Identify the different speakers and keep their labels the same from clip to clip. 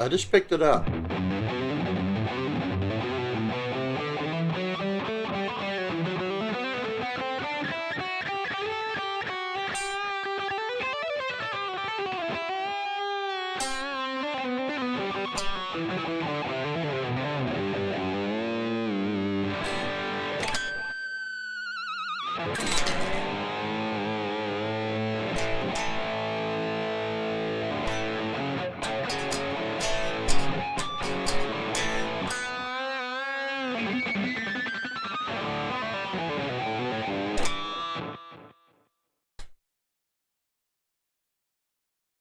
Speaker 1: I just picked it up.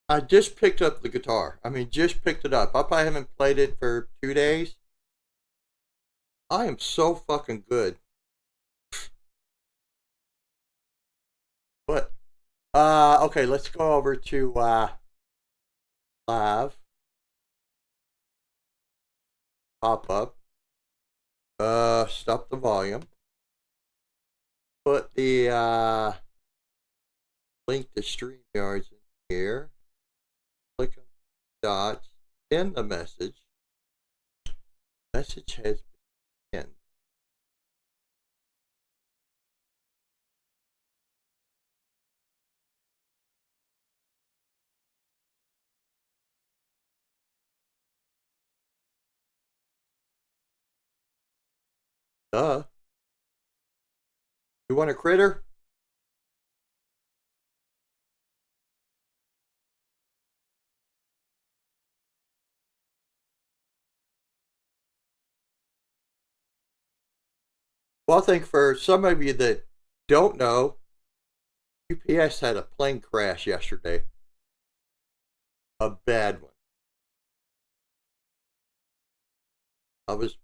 Speaker 1: I just picked up the guitar. I mean, just picked it up. I probably haven't played it for 2 days. I am so fucking good. But, okay, let's go over to, live. Pop-up. Stop the volume. Put the, link to StreamYards in here. Click on the dots. Send the message. Message has been sent. You want a critter? Well, I think for some of you that don't know, UPS had a plane crash yesterday. A bad one. I was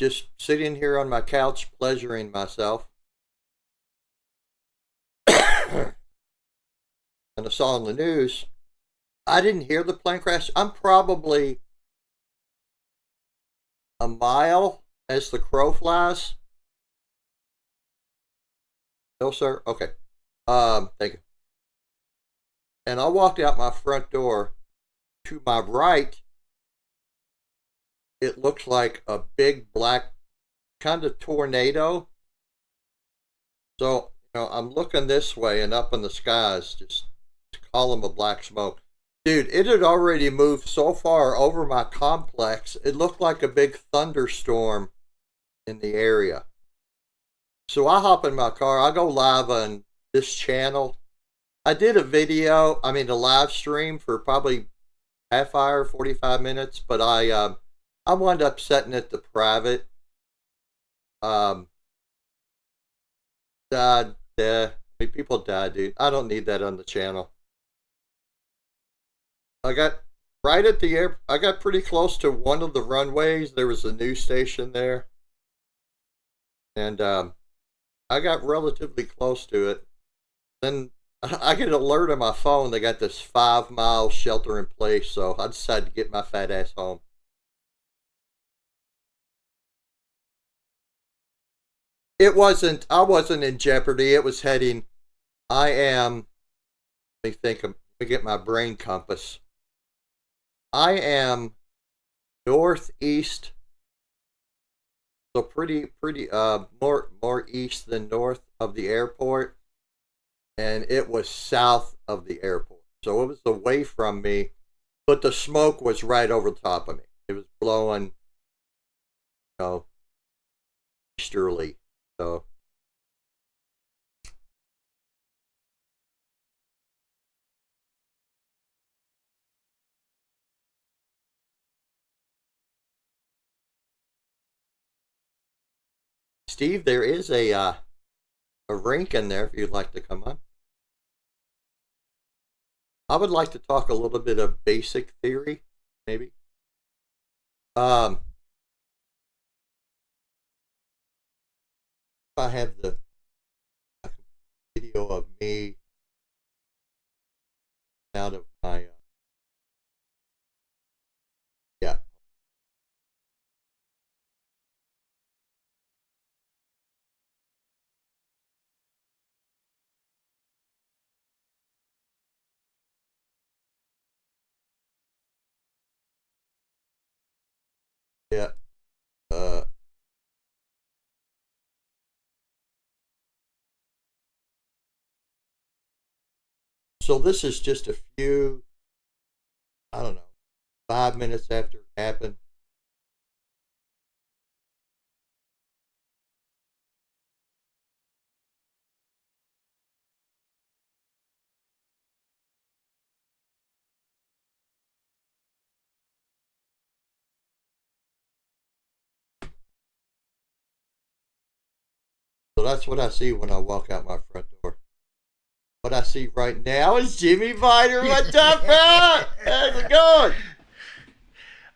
Speaker 1: just sitting here on my couch pleasuring myself. And I saw on the news. I didn't hear the plane crash. I'm probably a mile as the crow flies. No, sir. Okay. Thank you. And I walked out my front door. To my right, it looks like a big black kind of tornado. So, I'm looking this way, and up in the skies, just column of black smoke. Dude, it had already moved so far over my complex, it looked like a big thunderstorm in the area. So I hop in my car, I go live on this channel. I did a a live stream for probably half hour, 45 minutes, but I wound up setting it to private. Died, people die, dude. I don't need that on the channel. I got right at the air. I got pretty close to one of the runways. There was a news station there, and I got relatively close to it. Then I get an alert on my phone. They got this 5-mile shelter in place, so I decided to get my fat ass home. It wasn't. I wasn't in jeopardy. It was heading. I am. Let me think. Let me get my brain compass. I am northeast, so pretty more east than north of the airport, and it was south of the airport, so it was away from me, but the smoke was right over the top of me. It was blowing, easterly. So Steve, there is a rink in there if you'd like to come on. I would like to talk a little bit of basic theory, maybe. Um, I have the video of me out of my yeah. So this is just a few, I don't know, 5 minutes after it happened. So that's what I see when I walk out my front door. What I see right now is Jimmy Viter. What's up, man? How's it going?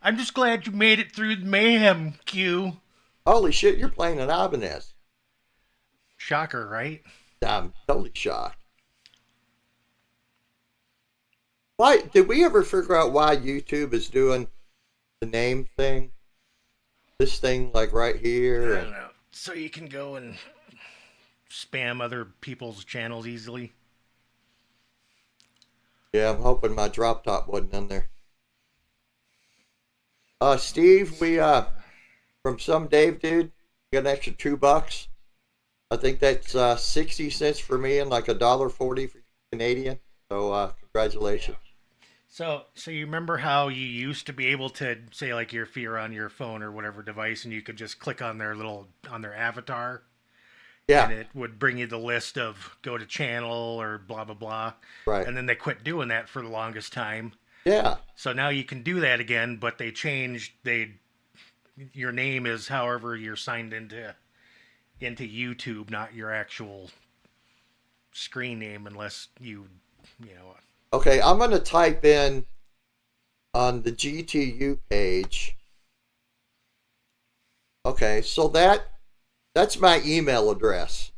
Speaker 2: I'm just glad you made it through the mayhem, Q.
Speaker 1: Holy shit, you're playing an Ibanez.
Speaker 2: Shocker, right?
Speaker 1: I'm totally shocked. Why did we ever figure out why YouTube is doing the name thing? This thing like right here.
Speaker 2: I don't know. So you can go and spam other people's channels easily.
Speaker 1: Yeah, I'm hoping my drop top wasn't in there. Steve, we from some Dave dude got an extra $2. I think that's 60 cents for me and like $1.40 for Canadian. So congratulations.
Speaker 2: So you remember how you used to be able to say like if you're on your phone or whatever device and you could just click on their avatar
Speaker 1: Yeah.
Speaker 2: and it would bring you the list of go to channel or blah blah blah.
Speaker 1: Right.
Speaker 2: And then they quit doing that for the longest time.
Speaker 1: Yeah.
Speaker 2: So now you can do that again, but your name is however you're signed into YouTube, not your actual screen name unless you know.
Speaker 1: Okay, I'm gonna type in on the GTU page. Okay, so that's my email address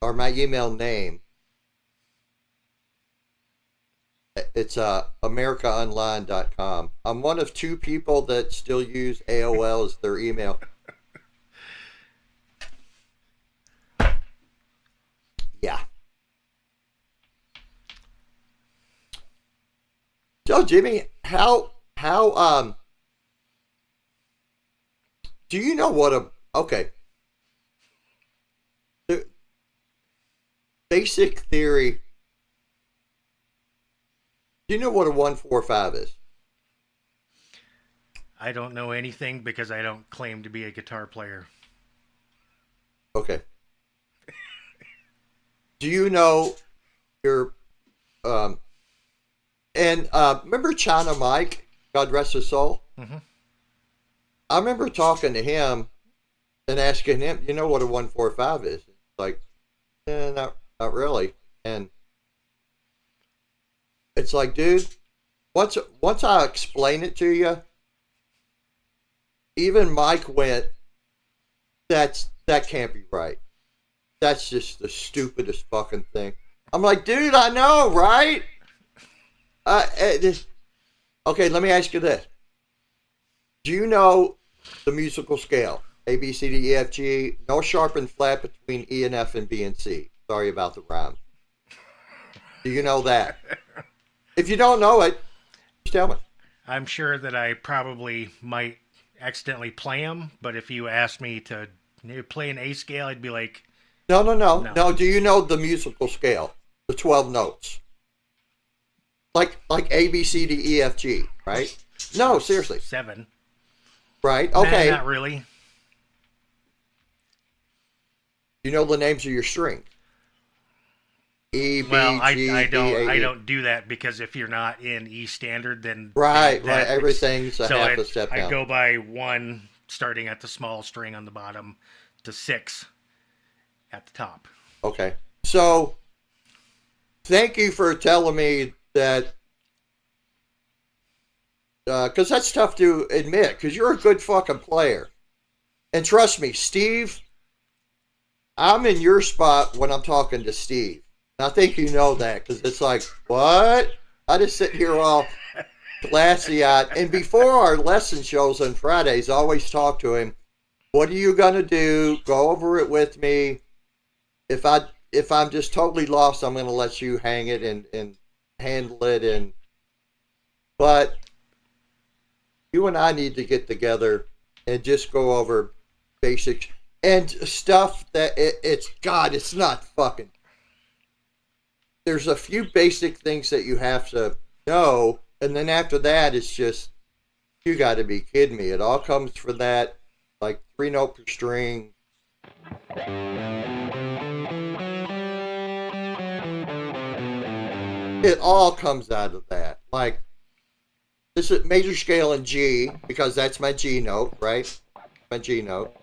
Speaker 1: or my email name. It's americaonline.com. I'm one of 2 people that still use AOL as their email. Yeah. So Jimmy, how do you know what okay. The basic theory. Do you know what a 145 is?
Speaker 2: I don't know anything because I don't claim to be a guitar player.
Speaker 1: Okay. Do you know your remember China Mike, God rest his soul?
Speaker 2: Mm-hmm.
Speaker 1: I remember talking to him and asking him, you know what a 145 is? Like, not really. And it's like, dude, once I explain it to you, even Mike went, that can't be right. That's just the stupidest fucking thing. I'm like, dude, I know, right? Okay, let me ask you this. Do you know the musical scale? A, B, C, D, E, F, G. No sharp and flat between E and F and B and C. Sorry about the rhyme. Do you know that? If you don't know it, just tell me.
Speaker 2: I'm sure that I probably might accidentally play them, but if you asked me to play an A scale, I'd be like,
Speaker 1: No. Do you know the musical scale? The 12 notes. Like A, B, C, D, E, F, G, right? No, seriously.
Speaker 2: 7.
Speaker 1: Right, okay.
Speaker 2: Nah, not really.
Speaker 1: You know the names of your strings? E, B,
Speaker 2: Well,
Speaker 1: G,
Speaker 2: I
Speaker 1: D,
Speaker 2: don't
Speaker 1: A, E.
Speaker 2: I don't do that because if you're not in E standard, then
Speaker 1: Right. Everything's a half a step down.
Speaker 2: I go by 1 starting at the small string on the bottom to 6 at the top.
Speaker 1: Okay. So, thank you for telling me that, because that's tough to admit, because you're a good fucking player. And trust me, Steve, I'm in your spot when I'm talking to Steve. And I think you know that, because it's like, what? I just sit here all glassy-eyed. And before our lesson shows on Fridays, I always talk to him, what are you going to do? Go over it with me. If I'm just totally lost, I'm going to let you hang it and handle it. But you and I need to get together and just go over basics and stuff that it's not fucking. there's a few basic things that you have to know, and then after that, it's just, you got to be kidding me. It all comes from that, like 3-note per string. It all comes out of that. Like, this is major scale in G, because that's my G note, right? My G note.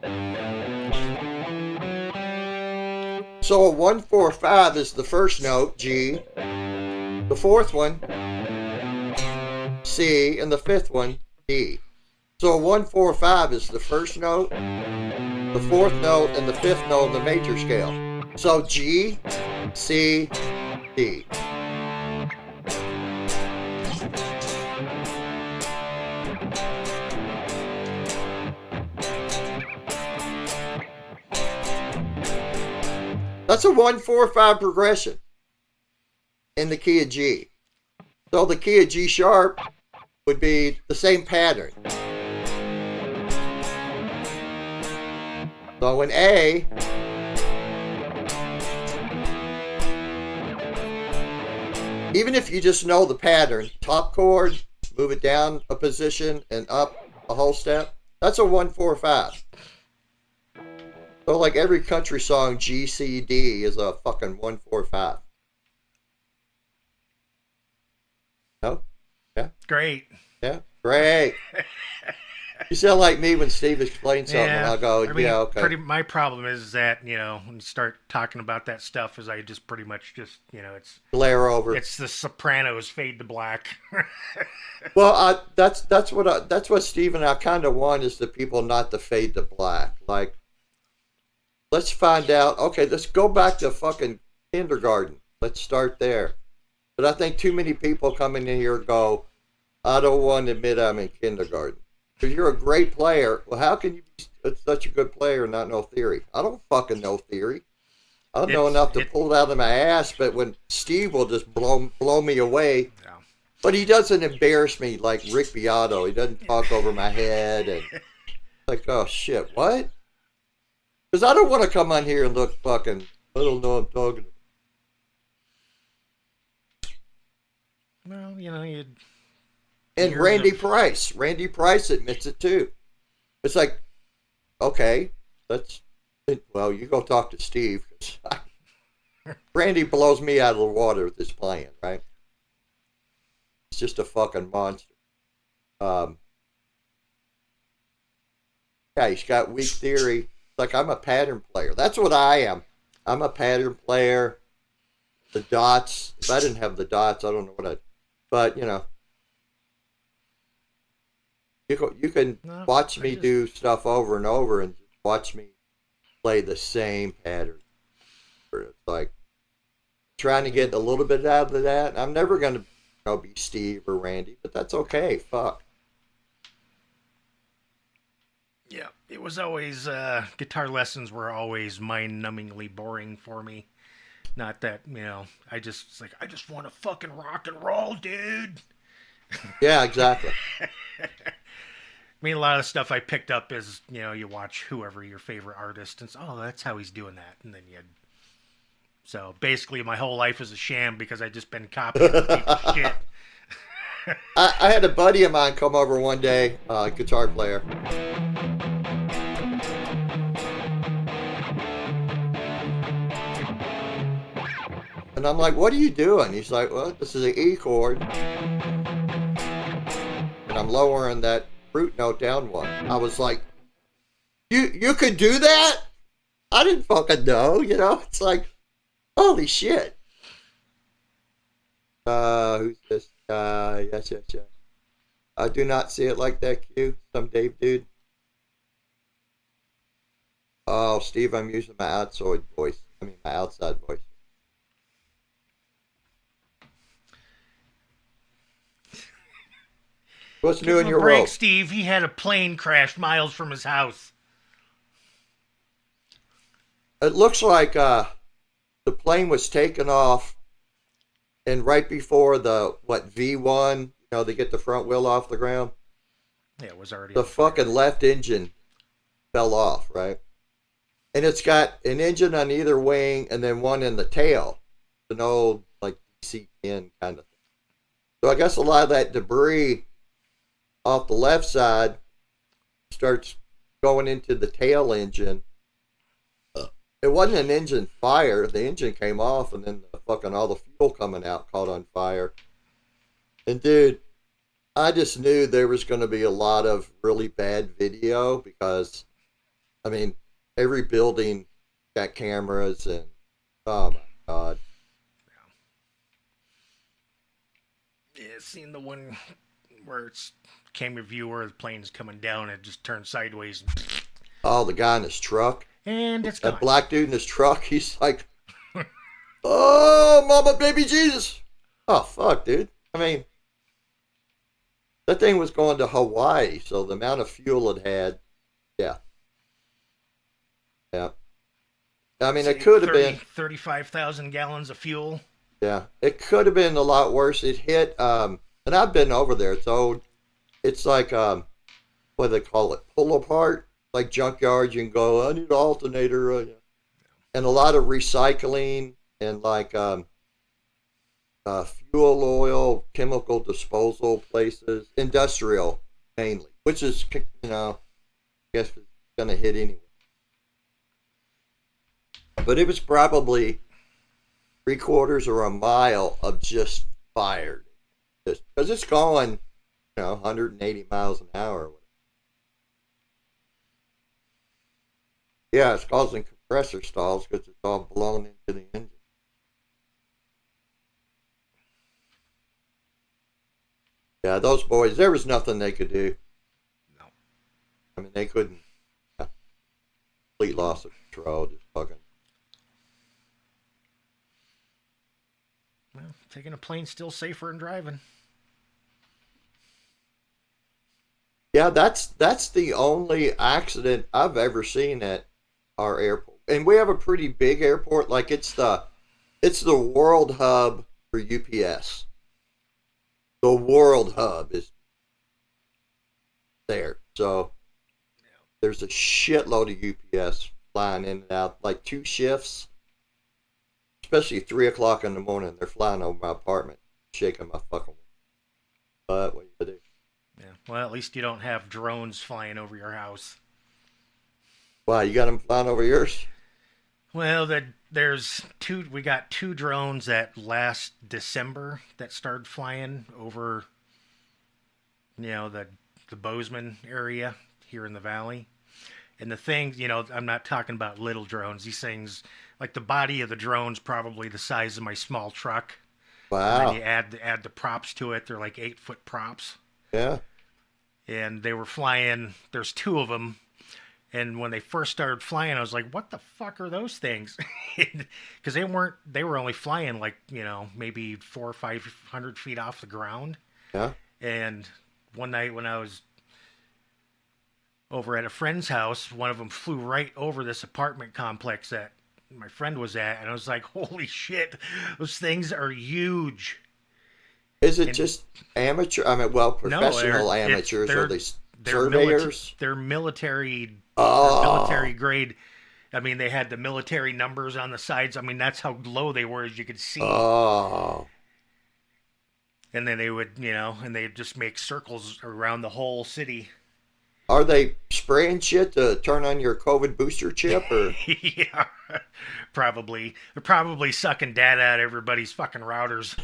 Speaker 1: So a 1, 4, 5 is the first note, G. The fourth one, C, and the fifth one, D. So a 1, 4, 5 is the first note, the fourth note, and the fifth note in the major scale. So G, C, D. That's a 1, 4, 5 progression in the key of G. So the key of G sharp would be the same pattern. So in A, even if you just know the pattern, top chord, move it down a position and up a whole step, that's a 1, 4, 5. So like every country song, G, C, D is a fucking 1, 4, 5. No? Yeah?
Speaker 2: Great.
Speaker 1: Yeah? Great. You sound like me when Steve explains something, and I'll go, yeah, okay.
Speaker 2: My problem is that, when you start talking about that stuff, is I just pretty much just, it's...
Speaker 1: glare over.
Speaker 2: It's the Sopranos fade to black.
Speaker 1: Well, that's what Steve and I kind of want, is the people not to fade to black. Like, let's find out. Okay, let's go back to fucking kindergarten. Let's start there. But I think too many people come in here and go, I don't want to admit I'm in kindergarten. Because you're a great player. Well, how can you be such a good player and not know theory? I don't fucking know theory. I don't know enough to pull it out of my ass, but when Steve will just blow me away. Yeah. But he doesn't embarrass me like Rick Beato. He doesn't talk over my head. And like, oh, shit, what? Because I don't want to come on here and look fucking, I don't know what I'm talking about.
Speaker 2: Well,
Speaker 1: and Randy Price admits it too. It's like, okay, well, you go talk to Steve. Randy blows me out of the water with his playing, right? He's just a fucking monster. Yeah, he's got weak theory. Like, I'm a pattern player. That's what I am. I'm a pattern player. The dots. If I didn't have the dots, I don't know what I'd... But, you can watch me do stuff over and over and just watch me play the same pattern. It's like trying to get a little bit out of that. I'm never going to be Steve or Randy, but that's okay. Fuck.
Speaker 2: Yeah, it was always, guitar lessons were always mind-numbingly boring for me. Not that, I just want to fucking rock and roll, dude.
Speaker 1: Yeah, exactly.
Speaker 2: I mean, a lot of the stuff I picked up is, you watch whoever your favorite artist, and oh, that's how he's doing that. And then so basically my whole life is a sham because I just been copying people's shit.
Speaker 1: I had a buddy of mine come over one day, guitar player. And I'm like, what are you doing? He's like, well, this is an E chord. And I'm lowering that root note down one. I was like, you could do that? I didn't fucking know, It's like, holy shit. Who's this guy? Yes. I do not see it like that, Q. Some Dave dude. Oh, Steve, I'm using my outside voice. My outside voice. What's new in your world?
Speaker 2: Steve, he had a plane crash miles from his house.
Speaker 1: It looks like the plane was taken off, and right before the V1, they get the front wheel off the ground.
Speaker 2: Yeah, it was already.
Speaker 1: The fucking left engine fell off, right? And it's got an engine on either wing, and then one in the tail. An old DC-10 kind of thing. So I guess a lot of that debris off the left side starts going into the tail engine. It wasn't an engine fire. The engine came off, and then all the fuel coming out caught on fire. And dude, I just knew there was going to be a lot of really bad video because, I mean, every building got cameras, and oh my god.
Speaker 2: Yeah, seen the one where it's camera view where the plane's coming down, it just turns sideways.
Speaker 1: Oh, the guy in his truck.
Speaker 2: And it's gone.
Speaker 1: That black dude in his truck, he's like, oh, mama, baby Jesus. Oh, fuck, dude. I mean, that thing was going to Hawaii, so the amount of fuel it had, yeah. Yeah. I mean, it could have been
Speaker 2: 35,000 gallons of fuel.
Speaker 1: Yeah, it could have been a lot worse. It hit, and I've been over there. It's old. It's like, what do they call it? Pull apart, like junkyards. You can go, I need an alternator. And a lot of recycling and like fuel oil, chemical disposal places, industrial mainly, which is, I guess it's going to hit anyway. But it was probably 3/4 or a mile of just fire. Because it's going, 180 miles an hour. Yeah, it's causing compressor stalls because it's all blown into the engine. Yeah, those boys, there was nothing they could do.
Speaker 2: No.
Speaker 1: I mean, they couldn't. Complete loss of control, just fucking.
Speaker 2: Well, taking a plane still safer than driving.
Speaker 1: Yeah, that's the only accident I've ever seen at our airport. And we have a pretty big airport. Like it's the world hub for UPS. The world hub is there. So there's a shitload of UPS flying in and out, like 2 shifts. Especially 3 o'clock in the morning, they're flying over my apartment, shaking my fucking. But what you do?
Speaker 2: Yeah. Well, at least you don't have drones flying over your house.
Speaker 1: Wow, you got them flying over yours?
Speaker 2: Well, there's 2. We got 2 drones that last December that started flying over, the Bozeman area here in the valley. And the things, I'm not talking about little drones. These things, like the body of the drone's probably the size of my small truck.
Speaker 1: Wow.
Speaker 2: And then you add the props to it. They're like 8-foot props.
Speaker 1: Yeah.
Speaker 2: And they were flying. There's 2 of them. And when they first started flying, I was like, "What the fuck are those things?" Because they were only flying like maybe 400 or 500 feet off the ground.
Speaker 1: Yeah.
Speaker 2: And one night when I was over at a friend's house, one of them flew right over this apartment complex that my friend was at, and I was like, "Holy shit, those things are huge."
Speaker 1: Is it just amateur? I mean, well, professional amateurs, or they surveyors?
Speaker 2: They're military.
Speaker 1: Oh.
Speaker 2: They're military grade. I mean, they had the military numbers on the sides. I mean, that's how low they were, as you could see.
Speaker 1: Oh.
Speaker 2: And then they would, and they'd just make circles around the whole city.
Speaker 1: Are they spraying shit to turn on your COVID booster chip, or?
Speaker 2: Yeah, probably. They're probably sucking data out of everybody's fucking routers.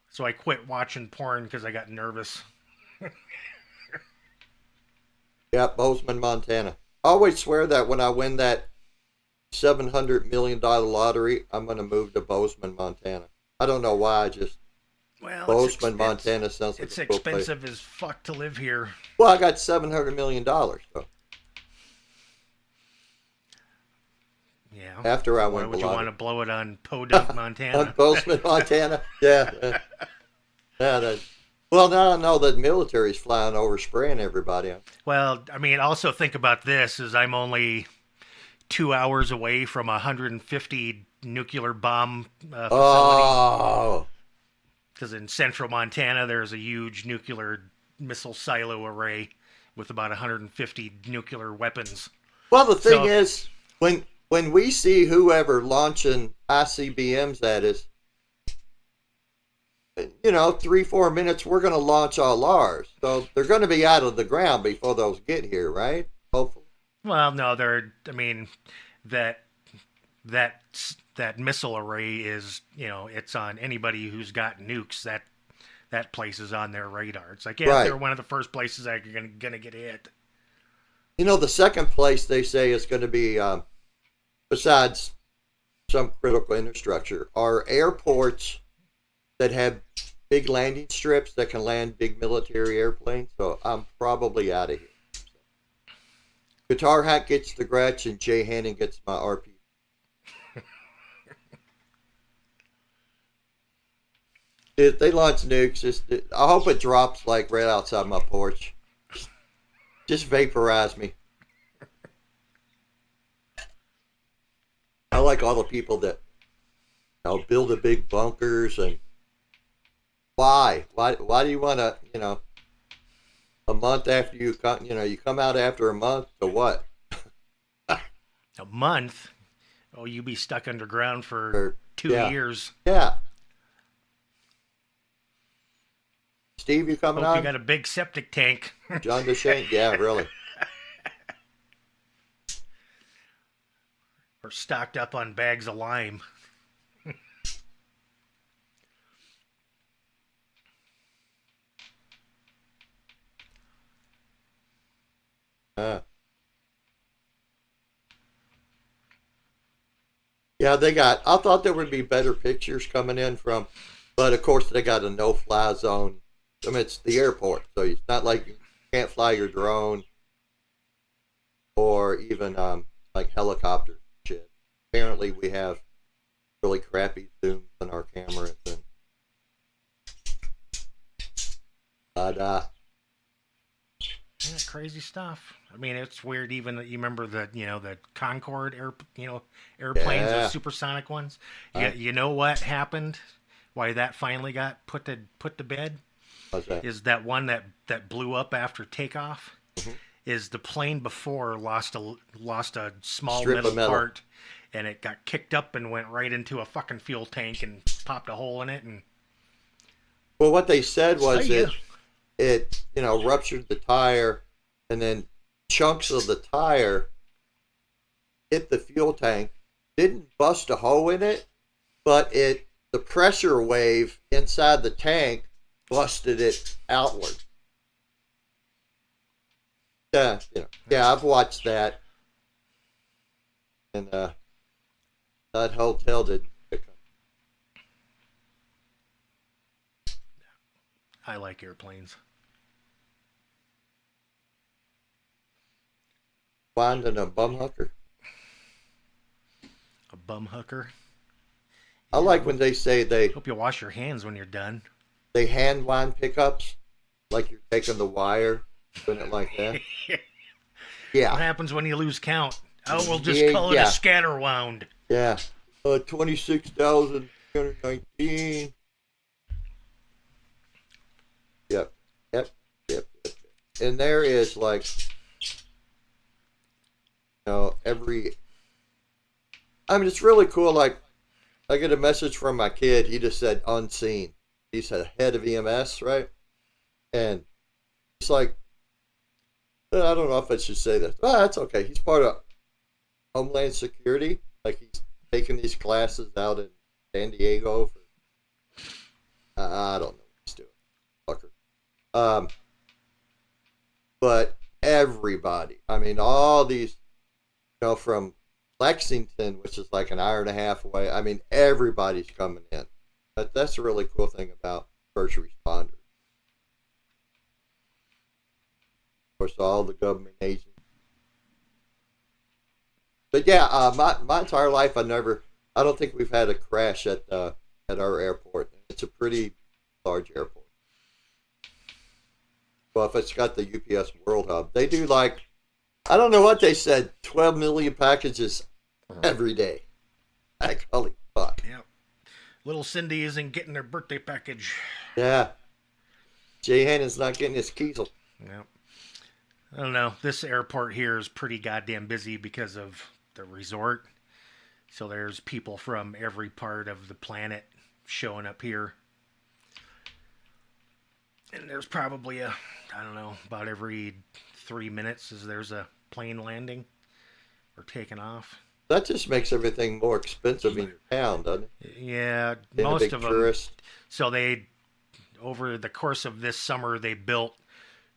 Speaker 2: So I quit watching porn because I got nervous.
Speaker 1: Yeah, Bozeman, Montana. I always swear that when I win that $700 million lottery, I'm going to move to Bozeman, Montana. I don't know why. Bozeman, Montana sounds like
Speaker 2: it's
Speaker 1: a cool
Speaker 2: expensive
Speaker 1: place.
Speaker 2: as fuck to live here.
Speaker 1: Well, I got $700 million. So.
Speaker 2: Yeah.
Speaker 1: After I
Speaker 2: Why
Speaker 1: went,
Speaker 2: would you want to blow it on Podunk, Montana?
Speaker 1: On Bozeman, Montana. Yeah. Well, now I know that military's flying over, spraying everybody.
Speaker 2: Well, I mean, also think about this: is I'm only 2 hours away from a 150 nuclear bomb facility.
Speaker 1: Oh.
Speaker 2: Because in central Montana, there's a huge nuclear missile silo array with about 150 nuclear weapons.
Speaker 1: Well, the thing
Speaker 2: So,
Speaker 1: is, when we see whoever launching ICBMs at us, 3-4 minutes, we're going to launch all ours. So they're going to be out of the ground before those get here, right? Hopefully.
Speaker 2: well, no, they're. I mean, that that that missile array is, it's on anybody who's got nukes. That place is on their radar. It's like, yeah,
Speaker 1: Right.
Speaker 2: they're one of the first places that are gonna get hit.
Speaker 1: The second place they say is going to be, besides some critical infrastructure, are airports that have big landing strips that can land big military airplanes. So I'm probably out of here. Guitar Hack gets the Gretsch and Jay Hannon gets my RP. If they launch nukes, I hope it drops like right outside my porch. Just vaporize me. I like all the people that build the big bunkers and why do you want to a month after you come out after a month to what?
Speaker 2: A month? Oh, you be stuck underground for
Speaker 1: Or,
Speaker 2: 2 years.
Speaker 1: Yeah. Steve, you coming
Speaker 2: Hope you
Speaker 1: on?
Speaker 2: got a big septic tank.
Speaker 1: John DeShane? Yeah, really.
Speaker 2: Or stocked up on bags of lime.
Speaker 1: Uh, yeah, I thought there would be better pictures coming in from, but of course they got a no-fly zone. I mean, it's the airport, so it's not like you can't fly your drone or even like helicopters and shit. Apparently, we have really crappy zooms on our cameras, but
Speaker 2: Yeah, crazy stuff. I mean, it's weird. Even that you remember the Concorde airplanes,
Speaker 1: Yeah.
Speaker 2: the supersonic ones. You know what happened? Why that finally got put to bed
Speaker 1: how's that?
Speaker 2: is that one that blew up after takeoff.
Speaker 1: Mhm.
Speaker 2: Is the plane before lost a small
Speaker 1: Strip of metal.
Speaker 2: part, and it got kicked up and went right into a fucking fuel tank and popped a hole in it, and
Speaker 1: Well, what they said was
Speaker 2: See ya.
Speaker 1: it ruptured the tire, and then chunks of the tire hit the fuel tank. Didn't bust a hole in it, but the pressure wave inside the tank busted it outward. Yeah, I've watched that, and that hotel didn't pick up.
Speaker 2: I like airplanes.
Speaker 1: Finding a bum hooker.
Speaker 2: A bum hooker.
Speaker 1: I like when they say
Speaker 2: Hope you wash your hands when you're done.
Speaker 1: they hand wind pickups, like you're taking the wire, doing it like that.
Speaker 2: What
Speaker 1: Yeah,
Speaker 2: happens when you lose count? Oh, we'll just
Speaker 1: Yeah,
Speaker 2: call it
Speaker 1: yeah.
Speaker 2: a scatter wound.
Speaker 1: yeah. 26,319. Yep, yep, yep, yep. And there is like, every. I mean, it's really cool. Like, I get a message from my kid. He just said unseen. He's a head of EMS, right? And it's like, I don't know if I should say this. Oh, that's okay. He's part of Homeland Security. Like, he's taking these classes out in San Diego. I don't know what he's doing. Fucker. But everybody, I mean, all these, from Lexington, which is like an hour and a half away, I mean, everybody's coming in. That's a really cool thing about first responders. Of course, all the government agents. But yeah, my entire life, I don't think we've had a crash at our airport. It's a pretty large airport. Well, if it's got the UPS World Hub, they do like, I don't know what they said, 12 million packages every day. Like, holy fuck.
Speaker 2: Yep. Little Cindy isn't getting her birthday package.
Speaker 1: Yeah. Jay Hannon's not getting his Kiesel.
Speaker 2: Yep. I don't know. This airport here is pretty goddamn busy because of the resort. So there's people from every part of the planet showing up here. And there's probably I don't know, about every 3 minutes there's a plane landing or taking off.
Speaker 1: That just makes everything more expensive in your town, doesn't it?
Speaker 2: Yeah,
Speaker 1: Being a
Speaker 2: most
Speaker 1: big
Speaker 2: of them.
Speaker 1: tourist.
Speaker 2: So over the course of this summer, they built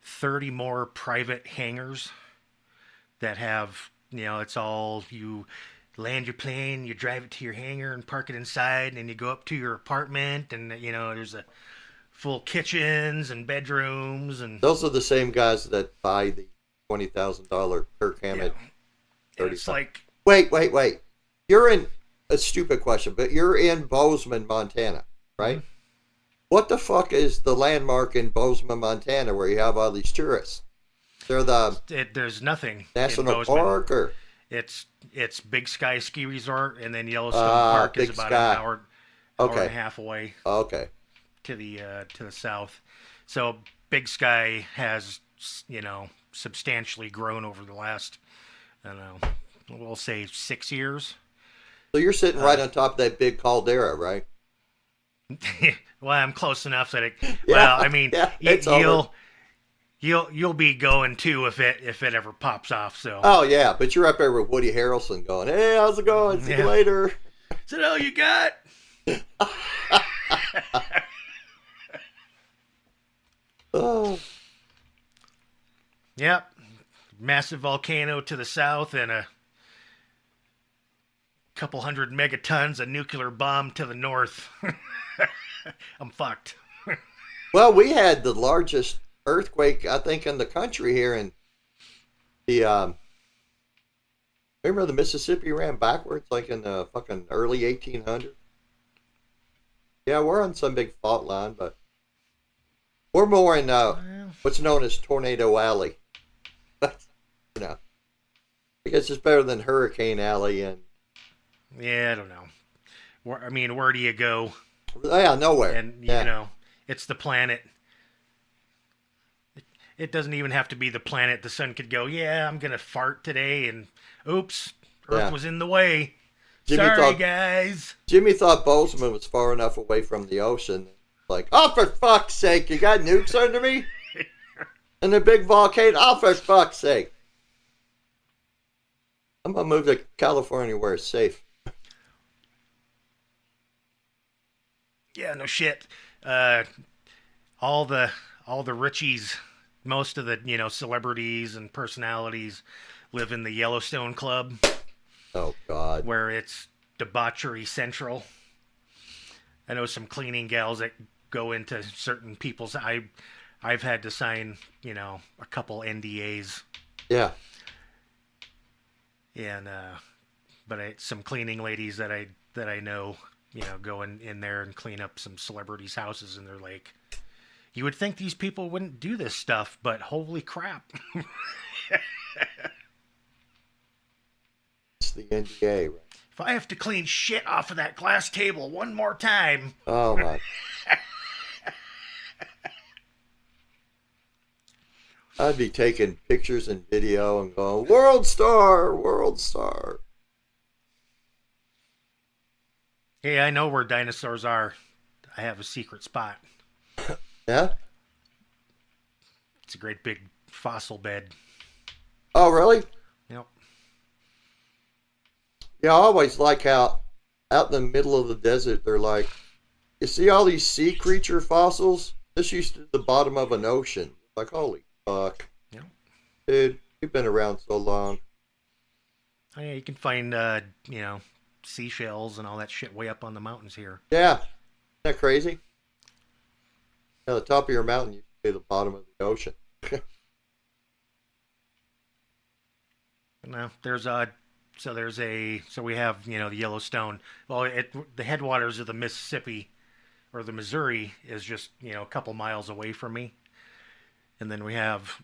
Speaker 2: 30 more private hangars that have, it's all you land your plane, you drive it to your hangar and park it inside, and then you go up to your apartment, and, there's a full kitchens and bedrooms, and
Speaker 1: Those are the same guys that buy the $20,000 Kirk
Speaker 2: yeah.
Speaker 1: Hammett
Speaker 2: And it's
Speaker 1: 35.
Speaker 2: like,
Speaker 1: Wait. You're in a stupid question, but you're in Bozeman, Montana, right?
Speaker 2: mm-hmm.
Speaker 1: What the fuck is the landmark in Bozeman, Montana, where you have all these tourists? They're the
Speaker 2: There's nothing in
Speaker 1: national
Speaker 2: Bozeman.
Speaker 1: park, or
Speaker 2: It's Big Sky Ski Resort, and then Yellowstone Park is
Speaker 1: Big
Speaker 2: about
Speaker 1: Sky.
Speaker 2: an hour and
Speaker 1: Okay,
Speaker 2: a half away
Speaker 1: okay.
Speaker 2: to the south. So Big Sky has substantially grown over the last, I don't know, we'll say 6 years.
Speaker 1: So you're sitting right on top of that big caldera, right?
Speaker 2: Well, I'm close enough that
Speaker 1: Yeah,
Speaker 2: well, I mean,
Speaker 1: yeah, it's over.
Speaker 2: you'll be going too if it ever pops off. So
Speaker 1: Oh yeah, but you're up there with Woody Harrelson going, "Hey, how's it going? See you
Speaker 2: yeah.
Speaker 1: later."
Speaker 2: Is that all you got?
Speaker 1: Oh,
Speaker 2: Yep. Massive volcano to the south and a couple hundred megatons of nuclear bomb to the north. I'm fucked.
Speaker 1: well, we had the largest earthquake I think in the country here in the remember the Mississippi ran backwards like in the fucking early 1800s. Yeah, we're on some big fault line, but we're more in
Speaker 2: Well,
Speaker 1: what's known as Tornado Alley. you know, I guess it's better than Hurricane Alley and
Speaker 2: yeah, I don't know. I mean, where do you go?
Speaker 1: yeah, nowhere.
Speaker 2: And
Speaker 1: Yeah,
Speaker 2: it's the planet. It doesn't even have to be the planet. The sun could go, yeah, I'm gonna fart today, and oops, Earth
Speaker 1: yeah.
Speaker 2: was in the way.
Speaker 1: Jimmy
Speaker 2: Sorry,
Speaker 1: thought
Speaker 2: guys.
Speaker 1: Jimmy thought Bozeman was far enough away from the ocean. Like, oh, for fuck's sake, you got nukes under me? And a big volcano? Oh, for fuck's sake. I'm going to move to California where it's safe.
Speaker 2: Yeah, no shit. Uh, all the richies, most of the celebrities and personalities live in the Yellowstone Club,
Speaker 1: Oh, God.
Speaker 2: where it's debauchery central. I know some cleaning gals that go into certain people's. I've had to sign a couple NDAs,
Speaker 1: Yeah.
Speaker 2: and but some cleaning ladies that I know go in there and clean up some celebrities' houses, and they're like, you would think these people wouldn't do this stuff, but holy crap.
Speaker 1: It's the NDA, right?
Speaker 2: If I have to clean shit off of that glass table one more time.
Speaker 1: Oh, my. I'd be taking pictures and video and going, World Star, World Star.
Speaker 2: Hey, I know where dinosaurs are. I have a secret spot.
Speaker 1: Yeah?
Speaker 2: It's a great big fossil bed.
Speaker 1: Oh, really?
Speaker 2: Yep.
Speaker 1: Yeah, I always like how out in the middle of the desert, they're like, you see all these sea creature fossils? This used to be the bottom of an ocean. Like, holy fuck.
Speaker 2: Yep.
Speaker 1: Dude, you've been around so long.
Speaker 2: Oh, yeah, you can find seashells and all that shit way up on the mountains here.
Speaker 1: Yeah. Isn't that crazy? Yeah, the top of your mountain used to be the bottom of the ocean.
Speaker 2: No, so we have the Yellowstone. Well, the headwaters of the Mississippi or the Missouri is just a couple miles away from me, and then we have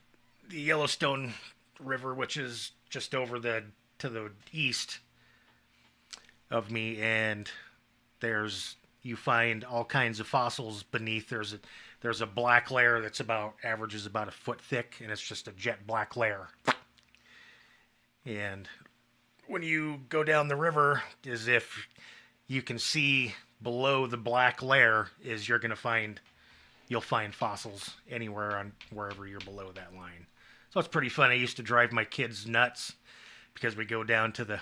Speaker 2: the Yellowstone River, which is just over to the east of me, and there's you find all kinds of fossils beneath. There's a black layer that's averages about a foot thick, and it's just a jet black layer. And when you go down the river, as if you can see below the black layer, is you'll find fossils anywhere on wherever you're below that line. So it's pretty fun. I used to drive my kids nuts because we go down to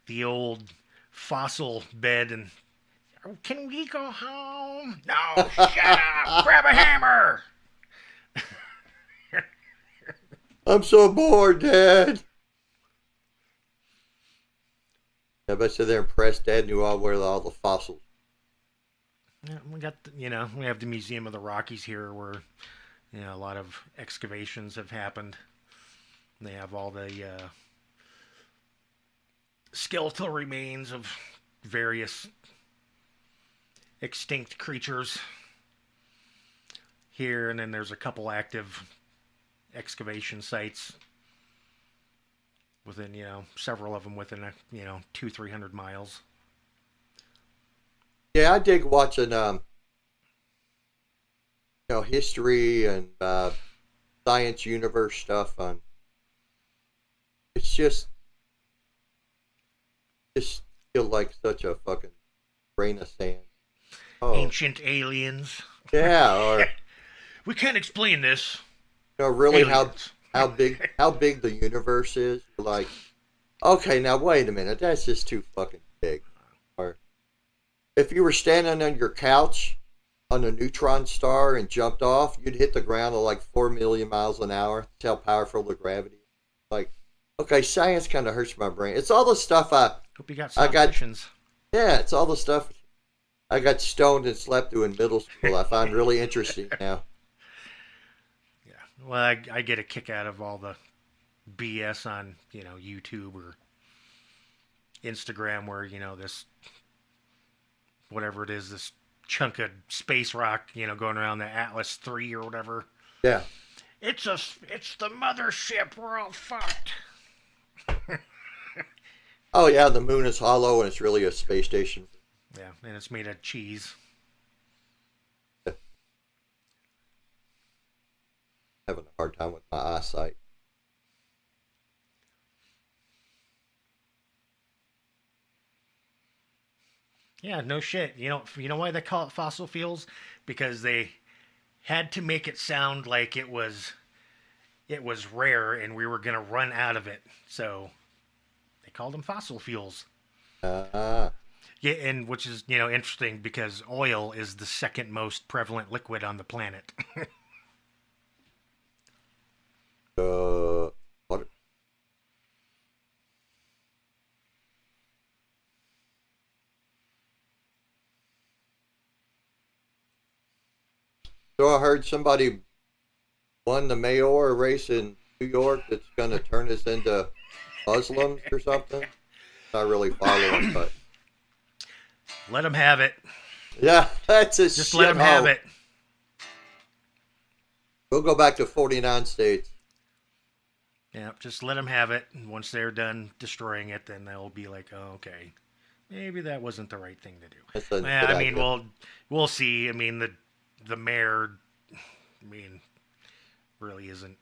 Speaker 2: the old fossil bed and, "Oh, can we go home? No, shut up! Grab a hammer!"
Speaker 1: I'm so bored, Dad. I bet you they're impressed Dad knew where all the fossils.
Speaker 2: Yeah, we have the Museum of the Rockies here where, a lot of excavations have happened. They have all the skeletal remains of various extinct creatures here, and then there's a couple active excavation sites within, several of them within 200-300 miles.
Speaker 1: Yeah, I dig watching history and science universe stuff on. It's just feel like such a fucking grain of sand. Oh.
Speaker 2: Ancient aliens.
Speaker 1: Yeah, or
Speaker 2: we can't explain this.
Speaker 1: Really aliens. how big the universe is. Like, okay, now wait a minute, that's just too fucking big. Or if you were standing on your couch on a neutron star and jumped off, you'd hit the ground at like 4 million miles an hour. That's how powerful the gravity is. Like, okay, science kind of hurts my brain. It's all the stuff
Speaker 2: hope you got some missions.
Speaker 1: Yeah, it's all the stuff I got stoned and slept through in middle school. I find really interesting now.
Speaker 2: Yeah, well, I get a kick out of all the BS on YouTube or Instagram where this whatever it is, this chunk of space rock going around the Atlas 3 or whatever.
Speaker 1: Yeah,
Speaker 2: it's the mothership. We're all fucked.
Speaker 1: Oh yeah, the moon is hollow and it's really a space station.
Speaker 2: Yeah, and it's made of cheese.
Speaker 1: Yeah. Having a hard time with my eyesight.
Speaker 2: Yeah, no shit. You know why they call it fossil fuels? Because they had to make it sound like it was rare and we were gonna run out of it. So they called them fossil fuels. Yeah, and which is interesting because oil is the second most prevalent liquid on the planet.
Speaker 1: What? So I heard somebody won the mayor race in New York that's going to turn us into Muslims or something. Not really following, but
Speaker 2: let them have it.
Speaker 1: Yeah, that's a
Speaker 2: just let them have it.
Speaker 1: We'll go back to 49 states.
Speaker 2: Yeah, just let them have it. And once they're done destroying it, then they'll be like, "Oh, okay, maybe that wasn't the right thing to do." Yeah, I mean, we'll see. I mean, the mayor, really isn't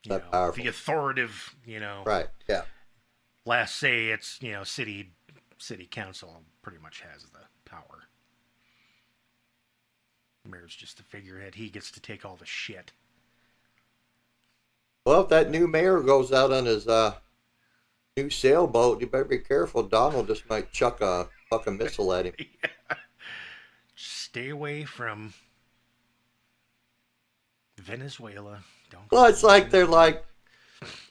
Speaker 1: that powerful.
Speaker 2: The authoritative,
Speaker 1: Right. Yeah.
Speaker 2: Last say it's city council pretty much has the power. The mayor's just the figurehead. He gets to take all the shit.
Speaker 1: Well, if that new mayor goes out on his new sailboat, you better be careful. Donald just might chuck a fucking missile at him.
Speaker 2: Yeah. Stay away from Venezuela.
Speaker 1: Well, it's like they're like,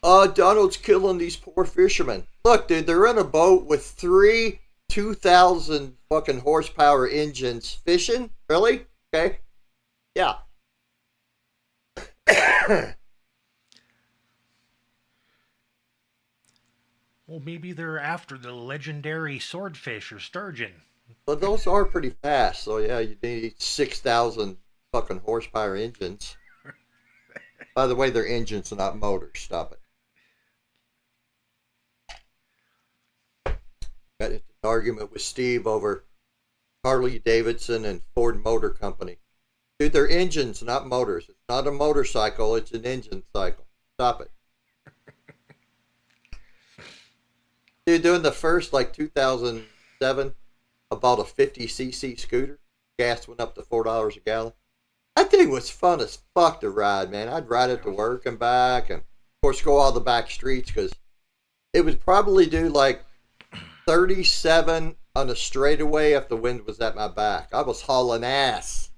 Speaker 1: Donald's killing these poor fishermen. Look, dude, they're in a boat with 3 2,000 fucking horsepower engines fishing. Really? Okay. Yeah.
Speaker 2: Well, maybe they're after the legendary swordfish or sturgeon.
Speaker 1: Well, those are pretty fast, so yeah, you need 6,000 fucking horsepower engines. By the way, they're engines and not motors. Stop it. Got into an argument with Steve over Harley Davidson and Ford Motor Company. Dude, they're engines, not motors. It's not a motorcycle, it's an engine cycle. Stop it. Dude, doing the first, like 2007, I bought a 50cc scooter. Gas went up to $4 a gallon. That thing was fun as fuck to ride, man. I'd ride it to work and back, and of course go all the back streets, because it would probably do like 37 on a straightaway if the wind was at my back. I was hauling ass.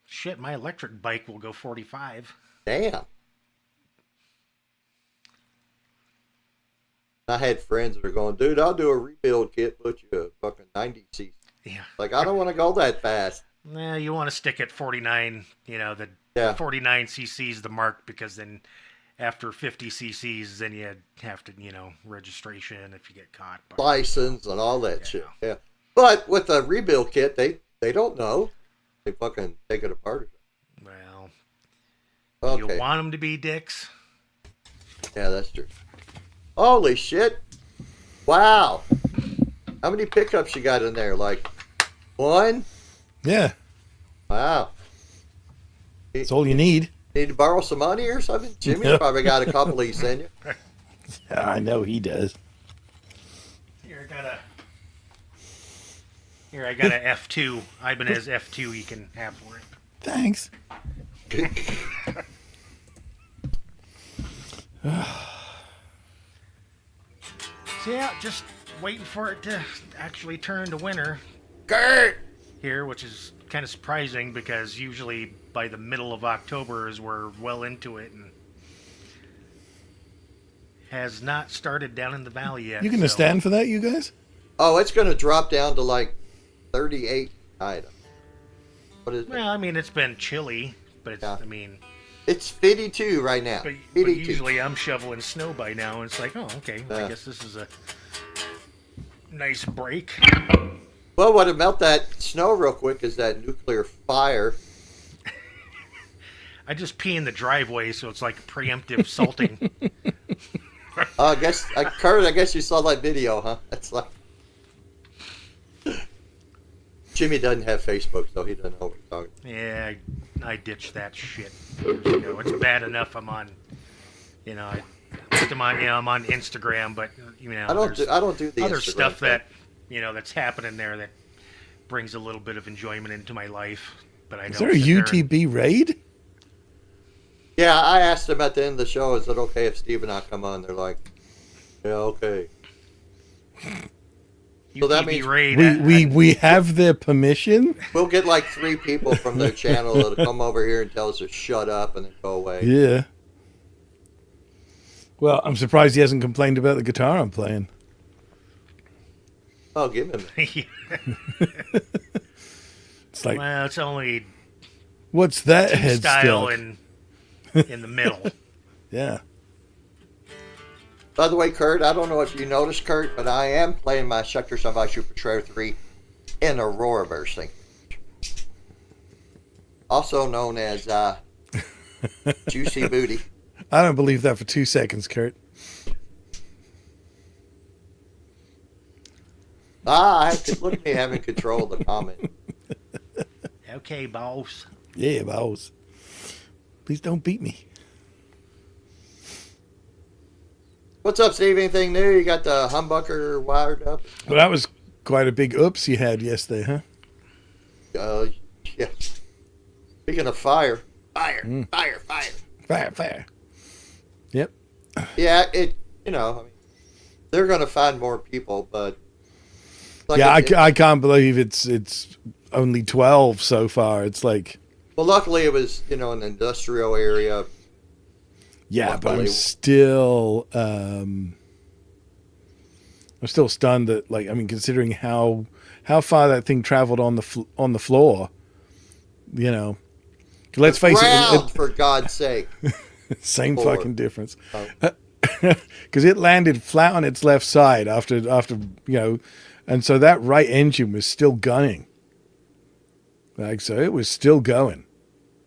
Speaker 2: Shit, my electric bike will go 45.
Speaker 1: Damn. I had friends that were going, dude, I'll do a rebuild kit, put you a fucking 90cc.
Speaker 2: Yeah.
Speaker 1: Like, I don't want to go that fast.
Speaker 2: Nah, you want to stick at 49, the 49 cc's the mark, because then after 50 cc's, then you have to, registration if you get caught.
Speaker 1: License and all that shit. Yeah. But with a rebuild kit, they don't know. They fucking take it apart.
Speaker 2: Well,
Speaker 1: okay.
Speaker 2: You want them to be dicks?
Speaker 1: Yeah, that's true. Holy shit. Wow. How many pickups you got in there? Like, one?
Speaker 3: Yeah.
Speaker 1: Wow.
Speaker 3: That's all you need.
Speaker 1: Need to borrow some money or something? Jimmy's probably got a couple he's sent you.
Speaker 3: Yeah, I know he does.
Speaker 2: Here, I got a F2. Ibanez F2 you can have for it.
Speaker 3: Thanks.
Speaker 2: So yeah, just waiting for it to actually turn to winter.
Speaker 1: Kurt!
Speaker 2: Here, which is kind of surprising, because usually by the middle of October is we're well into it, and has not started down in the valley yet.
Speaker 3: You gonna stand for that, you guys?
Speaker 1: Oh, it's going to drop down to like 38 item. What is it?
Speaker 2: Well, I mean, it's been chilly, but it's,
Speaker 1: Yeah.
Speaker 2: I mean...
Speaker 1: It's 52 right now.
Speaker 2: But
Speaker 1: 52.
Speaker 2: usually I'm shoveling snow by now, and it's like, oh, okay, I guess this is a nice break.
Speaker 1: Well, what'd melt that snow real quick is that nuclear fire.
Speaker 2: I just pee in the driveway, so it's like preemptive salting.
Speaker 1: Kurt, I guess you saw that video, huh? That's like... Jimmy doesn't have Facebook, so he doesn't know what we're talking about.
Speaker 2: Yeah, I ditched that shit. It's bad enough I'm on, I put them on, I'm on Instagram, but,
Speaker 1: I don't do the
Speaker 2: other
Speaker 1: Instagram
Speaker 2: stuff
Speaker 1: thing.
Speaker 2: that, that's happening there that brings a little bit of enjoyment into my life. But I don't.
Speaker 3: Is there a UTB raid?
Speaker 1: Yeah, I asked them at the end of the show, is it okay if Steve and I come on? They're like, yeah, okay. So that means
Speaker 3: we have their permission.
Speaker 1: We'll get like 3 people from their channel that'll come over here and tell us to shut up and then go away.
Speaker 3: Yeah. Well, I'm surprised he hasn't complained about the guitar I'm playing.
Speaker 1: Oh, give him it.
Speaker 3: It's like,
Speaker 2: well, it's only
Speaker 3: what's that head
Speaker 2: style
Speaker 3: stuck?
Speaker 2: in the middle.
Speaker 3: Yeah.
Speaker 1: By the way, Kurt, I don't know if you noticed, Kurt, but I am playing my Sector Sunby Super Shredder 3 in Aurora bursting. Also known as Juicy Booty.
Speaker 3: I don't believe that for 2 seconds, Kurt.
Speaker 1: Look at me having control of the comment.
Speaker 2: Okay, boss.
Speaker 3: Yeah, boss. Please don't beat me.
Speaker 1: What's up, Steve? Anything new? You got the humbucker wired up?
Speaker 3: Well, that was quite a big oops you had yesterday, huh?
Speaker 1: Yeah. Speaking of fire. Fire.
Speaker 3: Yep.
Speaker 1: Yeah, they're going to find more people, but... Like
Speaker 3: yeah, I can't believe it's only 12 so far. It's like...
Speaker 1: Well, luckily it was, an industrial area.
Speaker 3: Yeah, but I'm still stunned that, considering how far that thing traveled on the floor, Let's face it,
Speaker 1: for God's sake.
Speaker 3: Same fucking difference. Because it landed flat on its left side after and so that right engine was still gunning. So it was still going.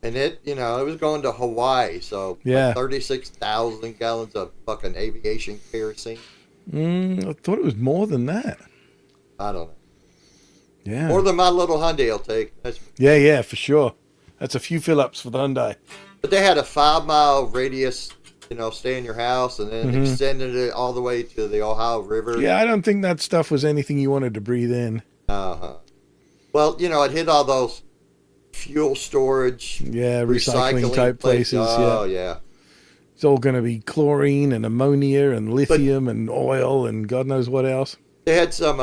Speaker 1: And it was going to Hawaii, so
Speaker 3: yeah,
Speaker 1: 36,000 gallons of fucking aviation kerosene.
Speaker 3: I thought it was more than that.
Speaker 1: I don't know.
Speaker 3: Yeah.
Speaker 1: More than my little Hyundai will take.
Speaker 3: Yeah, for sure. That's a few fill-ups for the Hyundai.
Speaker 1: But they had a 5-mile radius, stay in your house, and then extended it all the way to the Ohio River.
Speaker 3: Yeah, I don't think that stuff was anything you wanted to breathe in.
Speaker 1: Uh-huh. Well, it hit all those fuel storage,
Speaker 3: recycling type places.
Speaker 1: Oh, yeah.
Speaker 3: It's all going to be chlorine and ammonia and lithium and oil and God knows what else.
Speaker 1: They had some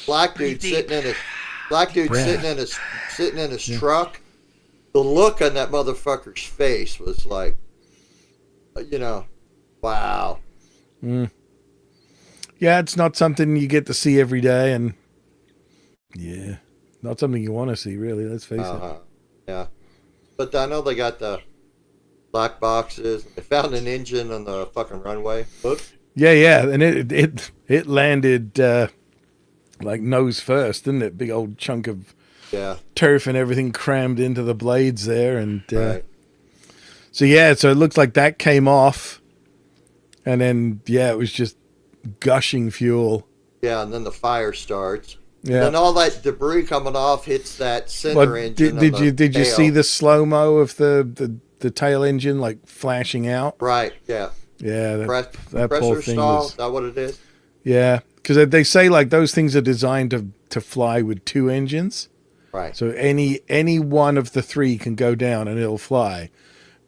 Speaker 1: black dude sitting in his truck. The look on that motherfucker's face was like, wow.
Speaker 3: Mm. Yeah, it's not something you get to see every day, and not something you want to see, really. Let's face it.
Speaker 1: Yeah, but I know they got the black boxes. They found an engine on the fucking runway. Oops.
Speaker 3: Yeah, and it landed like nose first, didn't it? Big old chunk of turf and everything crammed into the blades there, and
Speaker 1: right.
Speaker 3: so it looks like that came off, and then it was just gushing fuel.
Speaker 1: Yeah, and then the fire starts.
Speaker 3: Yeah.
Speaker 1: And all that debris coming off hits that center engine.
Speaker 3: Did you see the slow-mo of the tail engine like flashing out?
Speaker 1: Right, yeah.
Speaker 3: Yeah, that
Speaker 1: pressure
Speaker 3: poor thing
Speaker 1: stall,
Speaker 3: was...
Speaker 1: is that what it is?
Speaker 3: Yeah, because they say like those things are designed to fly with 2 engines.
Speaker 1: Right.
Speaker 3: So any one of the 3 can go down and it'll fly.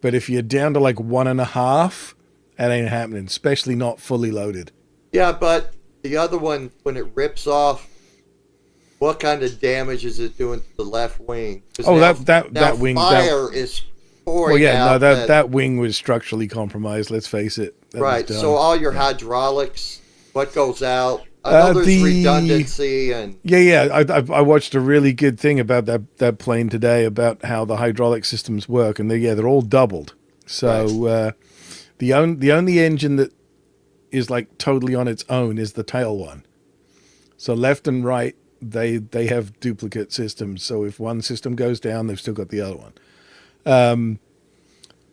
Speaker 3: But if you're down to like 1.5, that ain't happening, especially not fully loaded.
Speaker 1: Yeah, but the other one, when it rips off, what kind of damage is it doing to the left wing?
Speaker 3: That wing.
Speaker 1: Fire is pouring
Speaker 3: well, yeah,
Speaker 1: out.
Speaker 3: No, that wing was structurally compromised. Let's face it.
Speaker 1: Right. So all your hydraulics, what goes out? I know there's redundancy and.
Speaker 3: Yeah. I watched a really good thing about that plane today about how the hydraulic systems work, and they're all doubled. So the only engine that is like totally on its own is the tail one. So left and right, they have duplicate systems. So if one system goes down, they've still got the other one.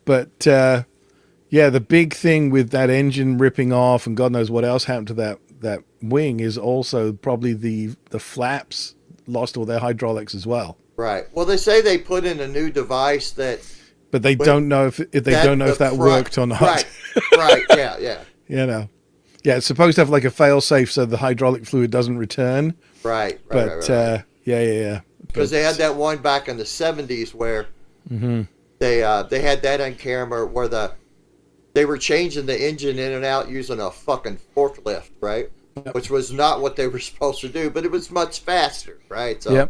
Speaker 3: But the big thing with that engine ripping off and God knows what else happened to that wing is also probably the flaps lost all their hydraulics as well.
Speaker 1: Right. Well, they say they put in a new device that.
Speaker 3: But they don't know if that worked or not.
Speaker 1: Right. Yeah.
Speaker 3: Yeah, it's supposed to have like a fail-safe so the hydraulic fluid doesn't return.
Speaker 1: Right.
Speaker 3: Yeah.
Speaker 1: Because they had that one back in the 70s where they had that on camera where they were changing the engine in and out using a fucking forklift, right? Yep. Which was not what they were supposed to do, but it was much faster, right? So,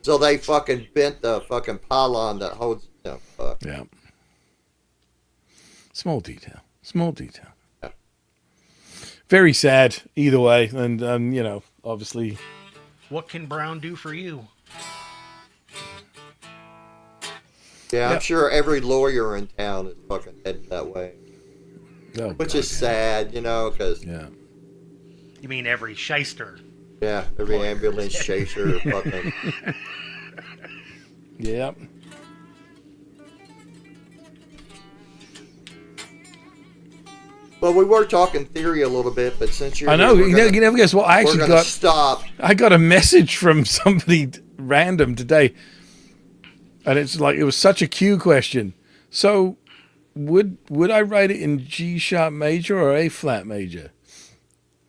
Speaker 1: So they fucking bent the fucking pylon that holds.
Speaker 3: Yeah. Small detail. Yeah. Very sad either way, and obviously.
Speaker 2: What can Brown do for you?
Speaker 1: Yeah, I'm sure every lawyer in town is fucking heading that way.
Speaker 3: Oh,
Speaker 1: which is sad, because...
Speaker 3: Yeah.
Speaker 2: You mean every shyster?
Speaker 1: Yeah, every ambulance chaser fucking...
Speaker 3: Yep.
Speaker 1: Well, we were talking theory a little bit, but since you're...
Speaker 3: I know, you never guess what, I actually I got a message from somebody random today, and it's like, it was such a Q question. So, would I write it in G sharp major or A flat major?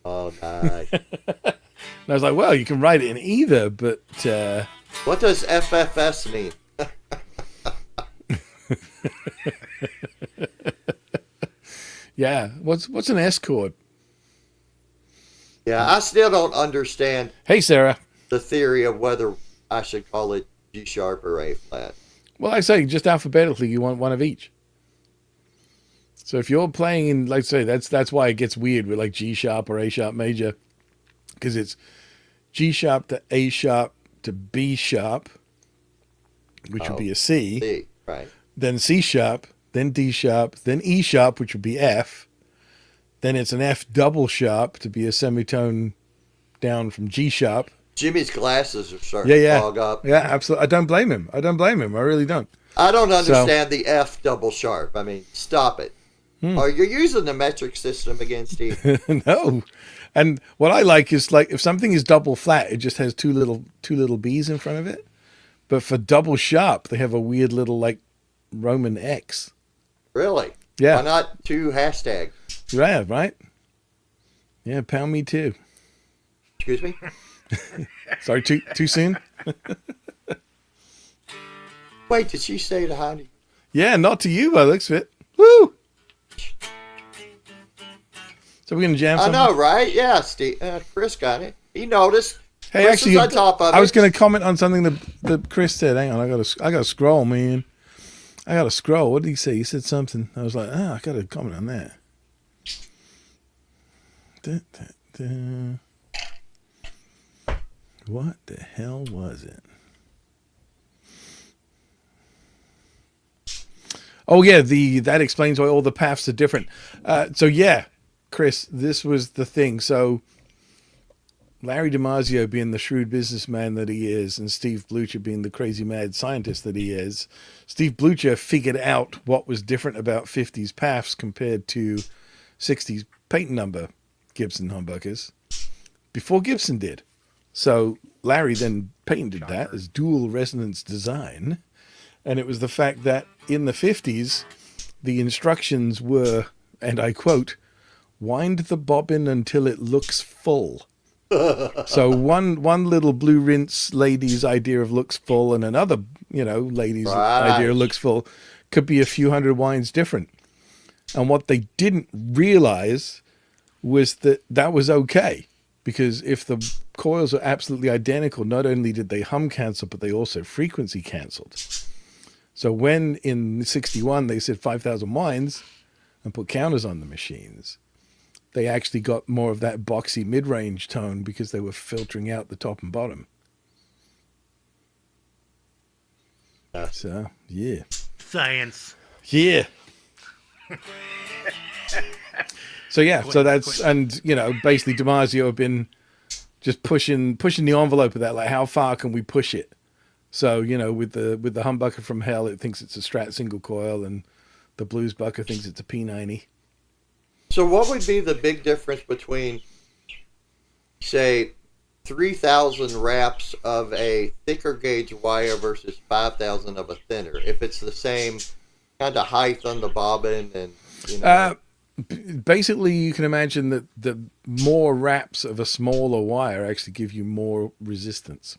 Speaker 1: Oh, God.
Speaker 3: And I was like, well, you can write it in either, but...
Speaker 1: What does FFS mean?
Speaker 3: Yeah, what's an S chord?
Speaker 1: Yeah, I still don't understand.
Speaker 3: Hey, Sarah.
Speaker 1: The theory of whether I should call it G sharp or A flat.
Speaker 3: Well, I say just alphabetically, you want one of each. So if you're playing in, let's say, that's why it gets weird with like G sharp or A sharp major, because it's G sharp to A sharp to B sharp, which would be a C.
Speaker 1: C, right.
Speaker 3: Then C sharp, then D sharp, then E sharp, which would be F. Then it's an F double sharp to be a semitone down from G sharp.
Speaker 1: Jimmy's glasses are starting to fog up.
Speaker 3: Yeah, absolutely. I don't blame him. I really don't.
Speaker 1: I don't understand the F double sharp. I mean, stop it. Are you using the metric system again, Steve?
Speaker 3: No. And what I like is like if something is double flat, it just has two little B's in front of it. But for double sharp, they have a weird little like Roman X.
Speaker 1: Really?
Speaker 3: Yeah.
Speaker 1: Why not 2 hashtags?
Speaker 3: Yeah, right? Yeah, pound me too.
Speaker 1: Excuse me?
Speaker 3: Sorry, too soon?
Speaker 1: Wait, did she say to Heidi?
Speaker 3: Yeah, not to you, by the looks of it. Woo! So we're going to jam
Speaker 1: I
Speaker 3: something?
Speaker 1: know, right? Yeah, Steve, Chris got it. He noticed.
Speaker 3: Hey,
Speaker 1: Chris
Speaker 3: actually,
Speaker 1: is on top of
Speaker 3: I was
Speaker 1: it.
Speaker 3: going to comment on something that Chris said. Hang on, I got to scroll, man. I got to scroll. What did he say? He said something. I was like, I got to comment on that. What the hell was it? Oh yeah, that explains why all the paths are different. So yeah, Chris, this was the thing. So Larry DiMarzio being the shrewd businessman that he is, and Steve Blucher being the crazy mad scientist that he is, Steve Blucher figured out what was different about 50s paths compared to 60s patent number Gibson humbuckers before Gibson did. So Larry then patented that as dual resonance design. And it was the fact that in the 50s, the instructions were, and I quote, wind the bobbin until it looks full. So one little blue rinse lady's idea of looks full and another, lady's idea of looks full could be a few hundred winds different. And what they didn't realize was that was okay. Because if the coils are absolutely identical, not only did they hum cancel, but they also frequency canceled. So when in 61 they said 5,000 winds and put counters on the machines, they actually got more of that boxy mid-range tone because they were filtering out the top and bottom. So, yeah.
Speaker 2: Science.
Speaker 3: Yeah. So, yeah, so that's, and, basically DiMarzio have been just pushing the envelope of that, like how far can we push it? So, with the humbucker from hell, it thinks it's a Strat single coil, and the Blues Bucker thinks it's a P90.
Speaker 1: So what would be the big difference between, say, 3,000 wraps of a thicker gauge wire versus 5,000 of a thinner? If it's the same kind of height on the bobbin and,
Speaker 3: basically, you can imagine that the more wraps of a smaller wire actually give you more resistance.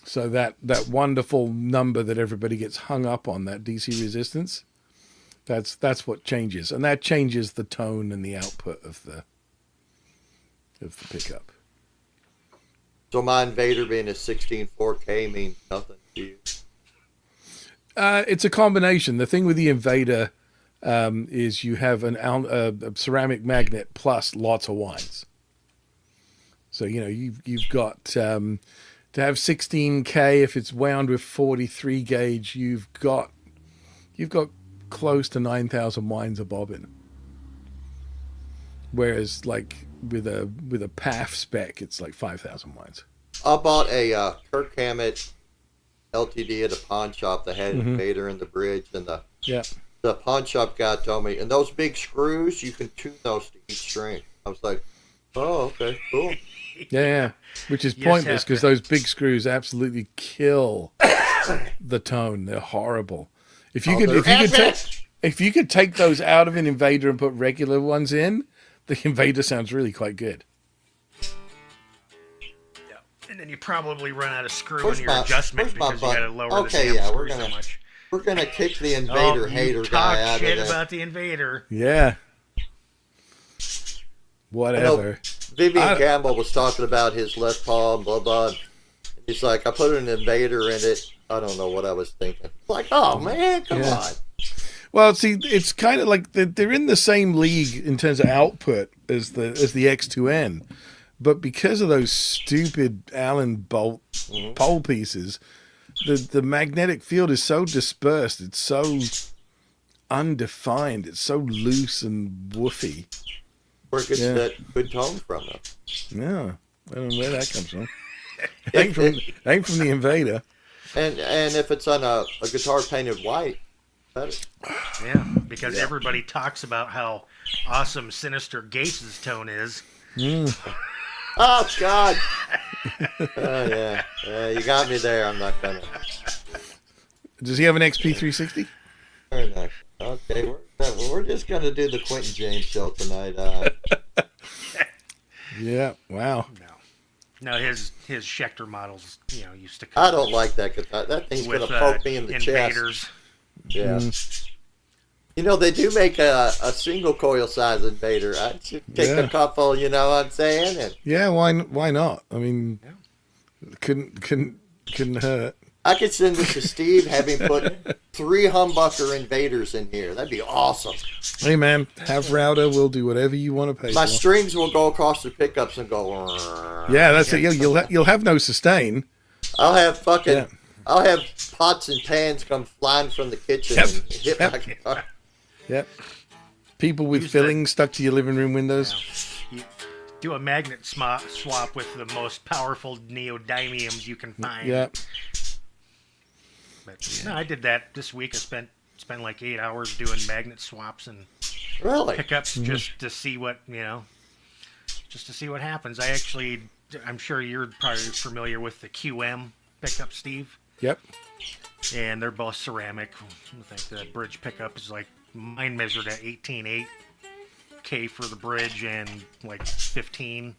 Speaker 3: So that wonderful number that everybody gets hung up on, that DC resistance, that's what changes, and that changes the tone and the output of the pickup.
Speaker 1: so my Invader being a 16 4K means nothing to you?
Speaker 3: It's a combination. The thing with the Invader is you have a ceramic magnet plus lots of winds. So you've got to have 16K, if it's wound with 43 gauge, you've got close to 9,000 winds of bobbin. Whereas like with a PAF spec, it's like 5,000 winds.
Speaker 1: I bought a Kirk Hammett LTD at a pawn shop that had an Invader in the bridge, and the pawn shop guy told me, and those big screws, you can tune those to each string. I was like, oh, okay, cool.
Speaker 3: Yeah, which is pointless because those big screws absolutely kill the tone. They're horrible. If you could take those out of an Invader and put regular ones in, the Invader sounds really quite good.
Speaker 2: Yeah. And then you probably run out of screw in your adjustment because you got to lower the
Speaker 1: okay,
Speaker 2: damn
Speaker 1: yeah,
Speaker 2: screw so much.
Speaker 1: We're gonna kick the Invader hater guy out of
Speaker 2: Talk shit
Speaker 1: there.
Speaker 2: about the Invader.
Speaker 3: Yeah. Whatever.
Speaker 1: Vivian Campbell was talking about his Les Paul and blah blah. He's like, I put an Invader in it. I don't know what I was thinking. Like, oh man, come on.
Speaker 3: Well, see, it's kind of like they're in the same league in terms of output as the X2N, but because of those stupid Allen bolt pole pieces, the magnetic field is so dispersed. It's so undefined. It's so loose and woofy.
Speaker 1: Where gets that good tone from, though?
Speaker 3: Yeah, I don't know where that comes from. Ain't from the Invader.
Speaker 1: And if it's on a guitar painted white, better.
Speaker 2: Yeah, because
Speaker 1: Yeah.
Speaker 2: everybody talks about how awesome Sinister Gates' tone is.
Speaker 1: Oh God. Oh yeah. You got me there. I'm not gonna.
Speaker 3: Does he have an XP360?
Speaker 1: Very nice. Okay, we're just gonna do the Quentin James show tonight.
Speaker 3: Yeah. Wow.
Speaker 2: No, his Schecter models, used to
Speaker 1: I
Speaker 2: come
Speaker 1: don't like that because that thing's
Speaker 2: with
Speaker 1: gonna poke me in the
Speaker 2: invaders.
Speaker 1: chest. Yeah. They do make a single coil size invader. I should take a couple. You know what I'm saying? And
Speaker 3: Yeah. Why not? I mean, couldn't hurt.
Speaker 1: I could send this to Steve, have him put 3 humbucker invaders in here. That'd be awesome.
Speaker 3: Hey man, have router. We'll do whatever you want to pay
Speaker 1: My
Speaker 3: for.
Speaker 1: strings will go across the pickups and go.
Speaker 3: Yeah, that's it. You'll have no sustain.
Speaker 1: I'll have I'll have pots and pans come flying from the kitchen and hit my car.
Speaker 3: Yep. People with
Speaker 2: Use
Speaker 3: fillings stuck to your living room windows.
Speaker 2: You do a magnet swap with the most powerful neodymiums you can find.
Speaker 3: Yeah.
Speaker 2: But no, I did that this week. I spent like 8 hours doing magnet swaps and
Speaker 1: Really?
Speaker 2: pickups just to see what happens. I'm sure you're probably familiar with the QM pickup, Steve.
Speaker 3: Yep.
Speaker 2: And they're both ceramic. I think the bridge pickup is like mine measured at 18.8 K for the bridge and like 15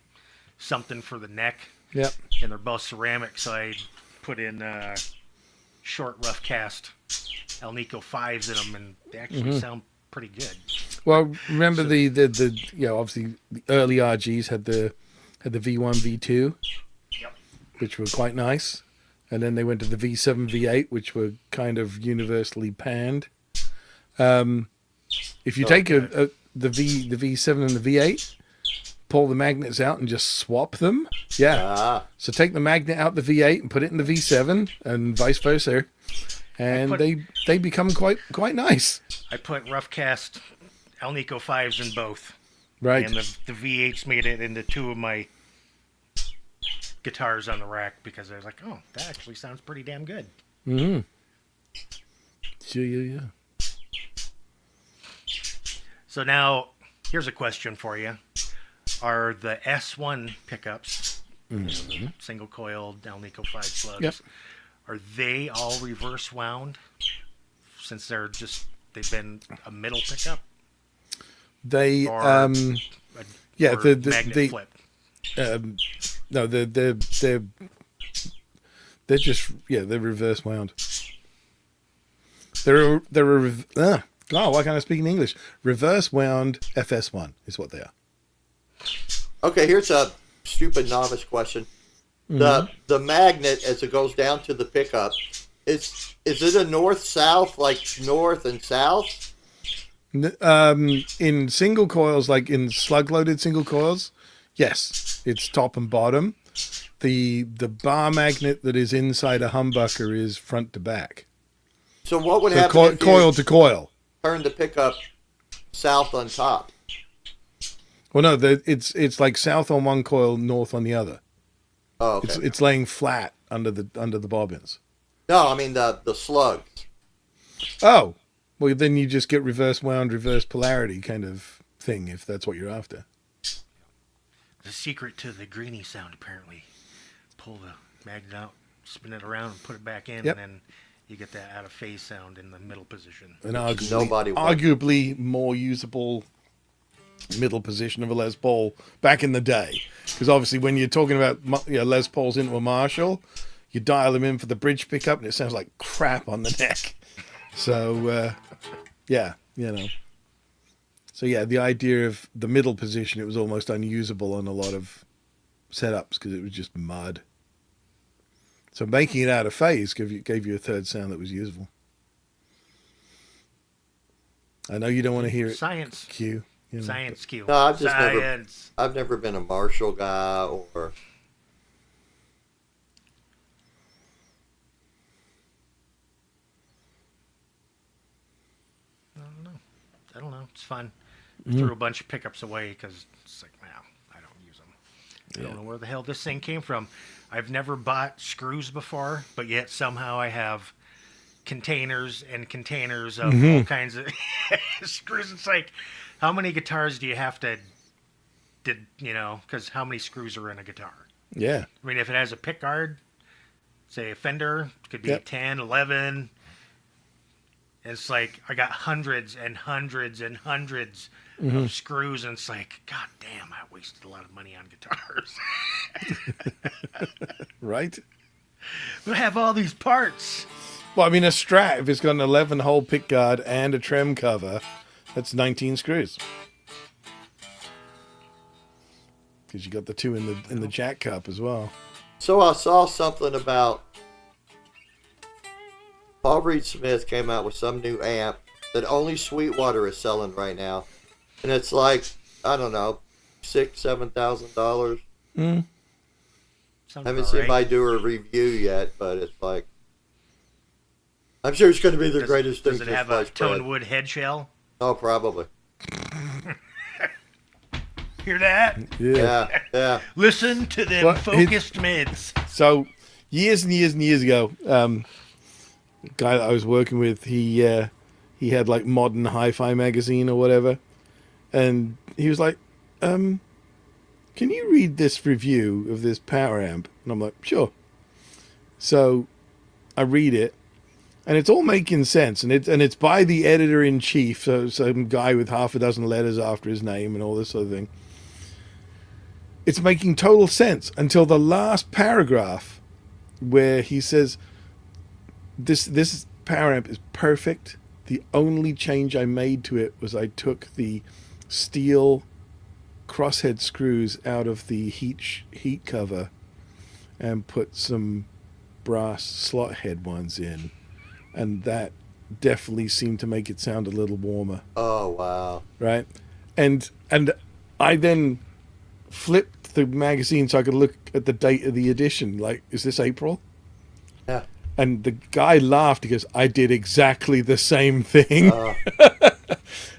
Speaker 2: something for the neck.
Speaker 3: Yep.
Speaker 2: And they're both ceramic, so I put in short rough cast Alnico 5s in them, and they actually sound pretty good.
Speaker 3: Well, remember the obviously the early RGs had the V1 V2,
Speaker 2: Yep.
Speaker 3: which were quite nice, and then they went to the V7 V8, which were kind of universally panned. If you take the V7 and the V8, pull the magnets out and just swap them. Yeah. So take the magnet out the V8 and put it in the V7, and vice versa, and they become quite nice.
Speaker 2: I put rough cast Alnico 5s in both.
Speaker 3: Right.
Speaker 2: And the V8s made it into 2 of my guitars on the rack because I was like, oh, that actually sounds pretty damn good.
Speaker 3: Mm-hmm. Yeah.
Speaker 2: So now, here's a question for you. Are the S1 pickups, single coil Alnico 5 slugs, are they all reverse wound since they've been a middle pickup?
Speaker 3: They
Speaker 2: Or magnet flip?
Speaker 3: No, they're just they're reverse wound. Why can't I speak in English? Reverse wound FS1 is what they are.
Speaker 1: Okay, here's a stupid novice question. The magnet as it goes down to the pickup, is it a north-south, like north and south?
Speaker 3: In single coils, like in slug-loaded single coils, yes, it's top and bottom. The bar magnet that is inside a humbucker is front to back.
Speaker 1: So what would happen if
Speaker 3: coil
Speaker 1: you
Speaker 3: to coil?
Speaker 1: turn the pickup south on top?
Speaker 3: Well, no, it's like south on one coil, north on the other.
Speaker 1: Oh, okay.
Speaker 3: It's laying flat under the bobbins.
Speaker 1: No, I mean the slugs.
Speaker 3: Oh, well, then you just get reverse wound, reverse polarity kind of thing, if that's what you're after.
Speaker 2: The secret to the greenie sound, apparently. Pull the magnet out, spin it around, and put it back in, and then you get that out of phase sound in the middle position.
Speaker 3: An arguably more usable middle position of a Les Paul back in the day. Because obviously when you're talking about Les Pauls into a Marshall, you dial them in for the bridge pickup and it sounds like crap on the neck. So, So, the idea of the middle position, it was almost unusable on a lot of setups because it was just mud. So making it out of phase gave you a third sound that was usable. I know you don't want to hear it.
Speaker 2: Science.
Speaker 3: Q.
Speaker 2: Science Q.
Speaker 1: No, I've never been a Marshall guy or.
Speaker 2: I don't know. It's fun. Threw a bunch of pickups away because it's like, wow, I don't use them. I don't know where the hell this thing came from. I've never bought screws before, but yet somehow I have containers and containers of all kinds of screws. It's like, how many guitars do you have to, because how many screws are in a guitar?
Speaker 3: Yeah.
Speaker 2: I mean, if it has a pickguard, say a Fender, it could be 10, 11. It's like, I got hundreds and hundreds and hundreds of screws, and it's like, God damn, I wasted a lot of money on guitars.
Speaker 3: Right?
Speaker 2: We have all these parts.
Speaker 3: Well, I mean, a Strat, if it's got an 11-hole pickguard and a trem cover, that's 19 screws. Because you got the two in the jack cup as well.
Speaker 1: So I saw something about Paul Reed Smith came out with some new amp that only Sweetwater is selling right now, and it's like, I don't know, $6,000-$7,000. I haven't seen my do a review yet, but it's like, I'm sure it's going to be the greatest thing.
Speaker 2: Does it have a tone wood head shell?
Speaker 1: Oh, probably.
Speaker 2: Hear that?
Speaker 1: Yeah.
Speaker 2: Listen to them focused mids.
Speaker 3: So, years and years and years ago, the guy that I was working with, he had like Modern Hi-Fi magazine or whatever, and he was like, "Can you read this review of this power amp?" And I'm like, "Sure." So, I read it, and it's all making sense, and it's by the editor-in-chief, so some guy with half a dozen letters after his name and all this sort of thing. It's making total sense until the last paragraph, where he says, This power amp is perfect. The only change I made to it was I took the steel crosshead screws out of the heat cover and put some brass slot head ones in, and that definitely seemed to make it sound a little warmer.
Speaker 1: Oh, wow.
Speaker 3: Right? And I then flipped the magazine so I could look at the date of the edition. Like, is this April?
Speaker 1: Yeah.
Speaker 3: And the guy laughed. He goes, "I did exactly the same thing."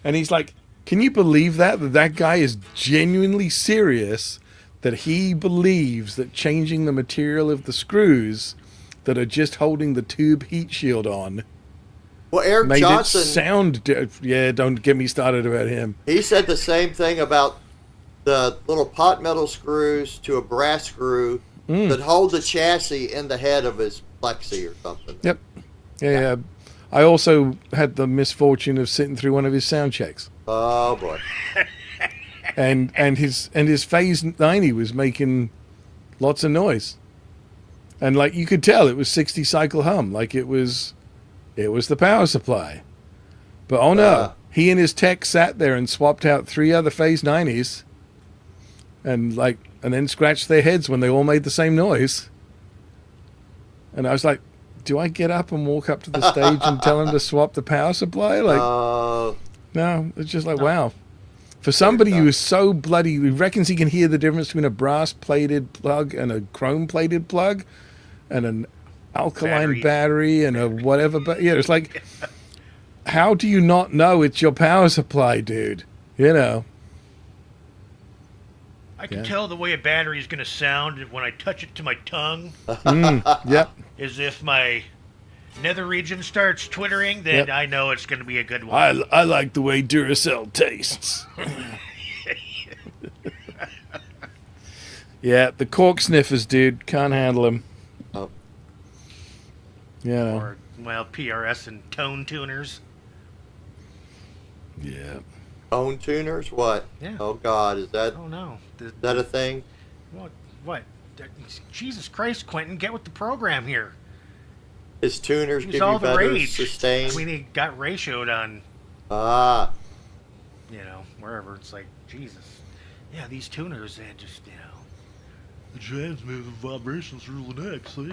Speaker 3: And he's like, "Can you believe that guy is genuinely serious, that he believes that changing the material of the screws that are just holding the tube heat shield on
Speaker 1: Well, Eric
Speaker 3: made
Speaker 1: Johnson,
Speaker 3: it sound..." Yeah, don't get me started about him.
Speaker 1: he said the same thing about the little pot metal screws to a brass screw that hold the chassis in the head of his plexi or something.
Speaker 3: Yep. Yeah. I also had the misfortune of sitting through one of his sound checks.
Speaker 1: Oh boy.
Speaker 3: And his Phase 90 was making lots of noise. And like you could tell it was 60 cycle hum, like it was the power supply. But oh no, he and his tech sat there and swapped out 3 other Phase 90s and then scratched their heads when they all made the same noise. And I was like, do I get up and walk up to the stage and tell him to swap the power supply? Like, no, it's just like, wow. For somebody who is so bloody, who reckons he can hear the difference between a brass-plated plug and a chrome-plated plug and an alkaline battery and a whatever. But yeah, it's like, how do you not know it's your power supply, dude? You know.
Speaker 2: I can tell the way a battery is going to sound when I touch it to my tongue.
Speaker 3: Yep.
Speaker 2: As if my nether region starts twittering, then I know it's going to be a good one.
Speaker 3: I like the way Duracell tastes. Yeah, the cork sniffers, dude. Can't handle them.
Speaker 1: Oh.
Speaker 3: Yeah.
Speaker 2: Or, well, PRS and tone tuners.
Speaker 3: Yeah.
Speaker 1: Tone tuners? What?
Speaker 2: Yeah.
Speaker 1: Oh God, is that?
Speaker 2: Oh no.
Speaker 1: Is that a thing?
Speaker 2: What? Jesus Christ, Quentin, get with the program here.
Speaker 1: His tuners give
Speaker 2: He's
Speaker 1: you
Speaker 2: all the
Speaker 1: better
Speaker 2: rage.
Speaker 1: sustain?
Speaker 2: I mean, he got ratioed on, wherever. It's like, Jesus. Yeah, these tuners, they just, the jams move the vibrations through the neck, so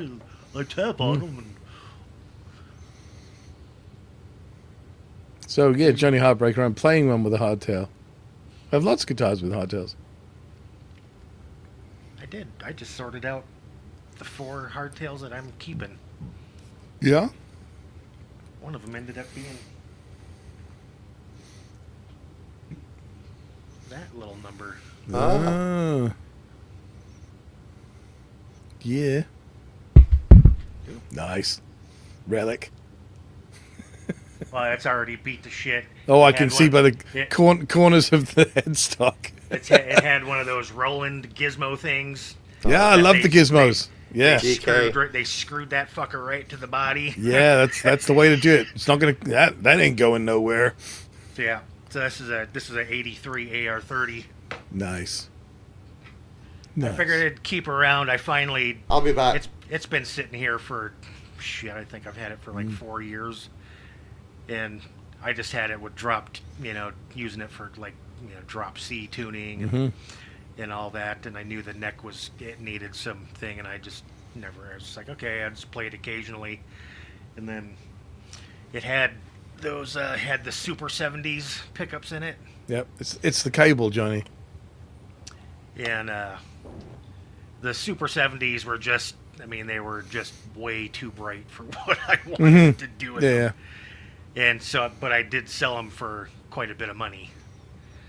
Speaker 2: I tap on them and...
Speaker 3: So, yeah, Johnny Heartbreaker, I'm playing one with a hardtail. I have lots of guitars with hardtails.
Speaker 2: I did. I just sorted out the 4 hardtails that I'm keeping.
Speaker 3: Yeah?
Speaker 2: One of them ended up being that little number.
Speaker 3: Yeah. Nice. Relic.
Speaker 2: Well, it's already beat to shit.
Speaker 3: Oh, I
Speaker 2: It
Speaker 3: can
Speaker 2: had
Speaker 3: see
Speaker 2: one-
Speaker 3: by the
Speaker 2: it,
Speaker 3: corners of the headstock.
Speaker 2: it had one of those Roland gizmo things.
Speaker 3: Yeah, I
Speaker 2: that
Speaker 3: love the gizmos. Yeah,
Speaker 1: DK.
Speaker 2: They screwed that fucker right to the body.
Speaker 3: yeah, that's the way to do it. It's not gonna that ain't going nowhere.
Speaker 2: So yeah, so this is a '83 AR-30.
Speaker 3: Nice.
Speaker 2: I figured it'd keep around. I finally.
Speaker 1: I'll be back.
Speaker 2: It's been sitting here for shit. I think I've had it for like 4 years, and I just had it with dropped. Using it for like drop C tuning and all that. And I knew the neck it needed something, and I just never. I was just like, okay, I just play it occasionally, and then it had those had the Super 70s pickups in it.
Speaker 3: Yep, it's the cable, Johnny.
Speaker 2: And the Super 70s were just, they were just way too bright for what I wanted to do with them. And so, but I did sell them for quite a bit of money.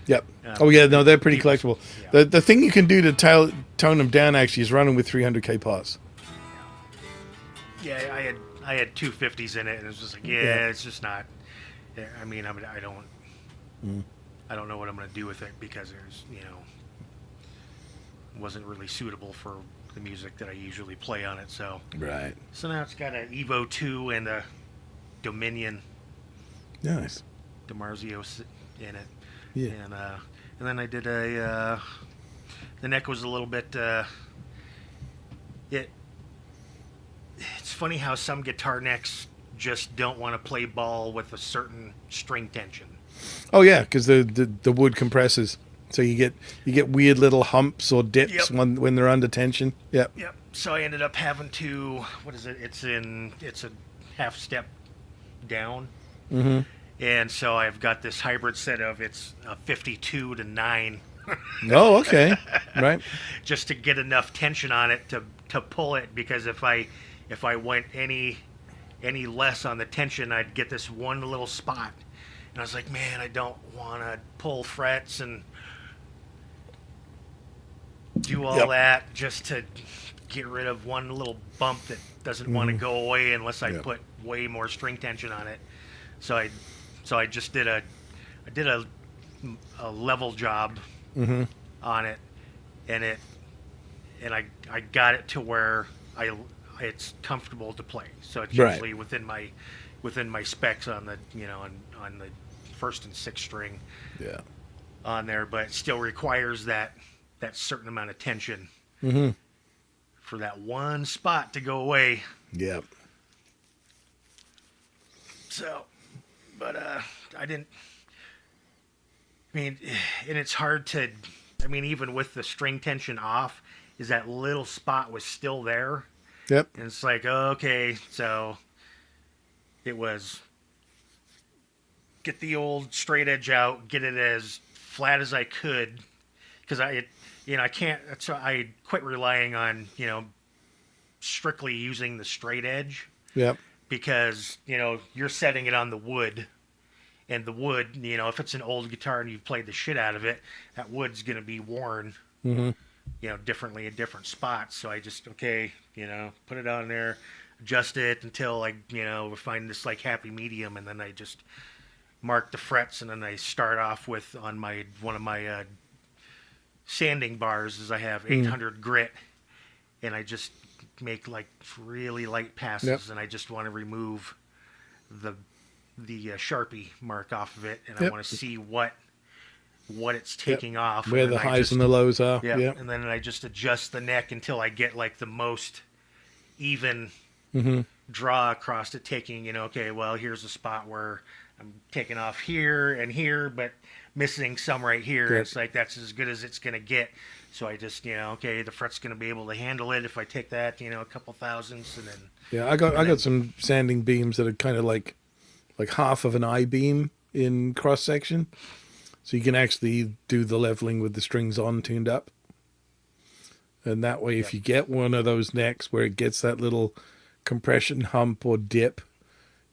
Speaker 3: Yep. Oh yeah, no, they're pretty
Speaker 2: people-
Speaker 3: collectible.
Speaker 2: yeah.
Speaker 3: The thing you can do to tone them down actually is running with 300k parts.
Speaker 2: Yeah, I had 250s in it, and it was just like, it's just not. I don't know what I'm gonna do with it because there's, wasn't really suitable for the music that I usually play on it. So
Speaker 3: Right.
Speaker 2: now it's got an Evo 2 and a Dominion
Speaker 3: Nice.
Speaker 2: DiMarzio in it.
Speaker 3: Yeah.
Speaker 2: And then I did the neck was a little bit it's funny how some guitar necks just don't want to play ball with a certain string tension.
Speaker 3: Oh yeah, because the wood compresses, so you get weird little humps or dips
Speaker 2: Yep.
Speaker 3: when they're under tension. Yep.
Speaker 2: Yep. So I ended up having to what is it? It's a half step down.
Speaker 3: Mm-hmm.
Speaker 2: And so I've got this hybrid set of it's a 52 to 9
Speaker 3: Oh, okay. Right.
Speaker 2: just to get enough tension on it to pull it, because if I went any less on the tension, I'd get this one little spot. And I was like, man, I don't want to pull frets and do all that just to get rid of one little bump that doesn't want to go away unless I put way more string tension on it. So I just did a level job on it, and I got it to where it's comfortable to play. So it's
Speaker 3: Right.
Speaker 2: usually within my specs on the on the first and sixth string
Speaker 3: Yeah.
Speaker 2: on there, but it still requires that certain amount of tension for that one spot to go away.
Speaker 3: Yep.
Speaker 2: So, but I didn't. And it's hard to. Even with the string tension off, is that little spot was still there,
Speaker 3: Yep.
Speaker 2: and it's like, okay, so it was get the old straight edge out, get it as flat as I could, because I can't. So I quit relying on strictly using the straight edge.
Speaker 3: Yep.
Speaker 2: Because you're setting it on the wood, and the wood, if it's an old guitar and you've played the shit out of it, that wood's gonna be worn differently in different spots. So I just put it on there, adjust it until I find this like happy medium, and then I just mark the frets, and then I start off with on one of my sanding bars is I have 800 grit, and I just make like really light passes, and I just want to remove the Sharpie mark off of it, and I want to see what it's taking off,
Speaker 3: Where
Speaker 2: and
Speaker 3: the
Speaker 2: then
Speaker 3: highs and the lows are.
Speaker 2: yeah,
Speaker 3: Yep.
Speaker 2: and then I just adjust the neck until I get like the most even draw across it, taking okay, well, here's a spot where I'm taking off here and here, but missing some right here.
Speaker 3: Yep.
Speaker 2: It's like that's as good as it's gonna get. So I just okay, the fret's gonna be able to handle it if I take that a couple thousandths, and then
Speaker 3: Yeah, I got some sanding beams that are kind of like half of an I-beam in cross section, so you can actually do the leveling with the strings on tuned up, and that way, if you get one of those necks where it gets that little compression hump or dip,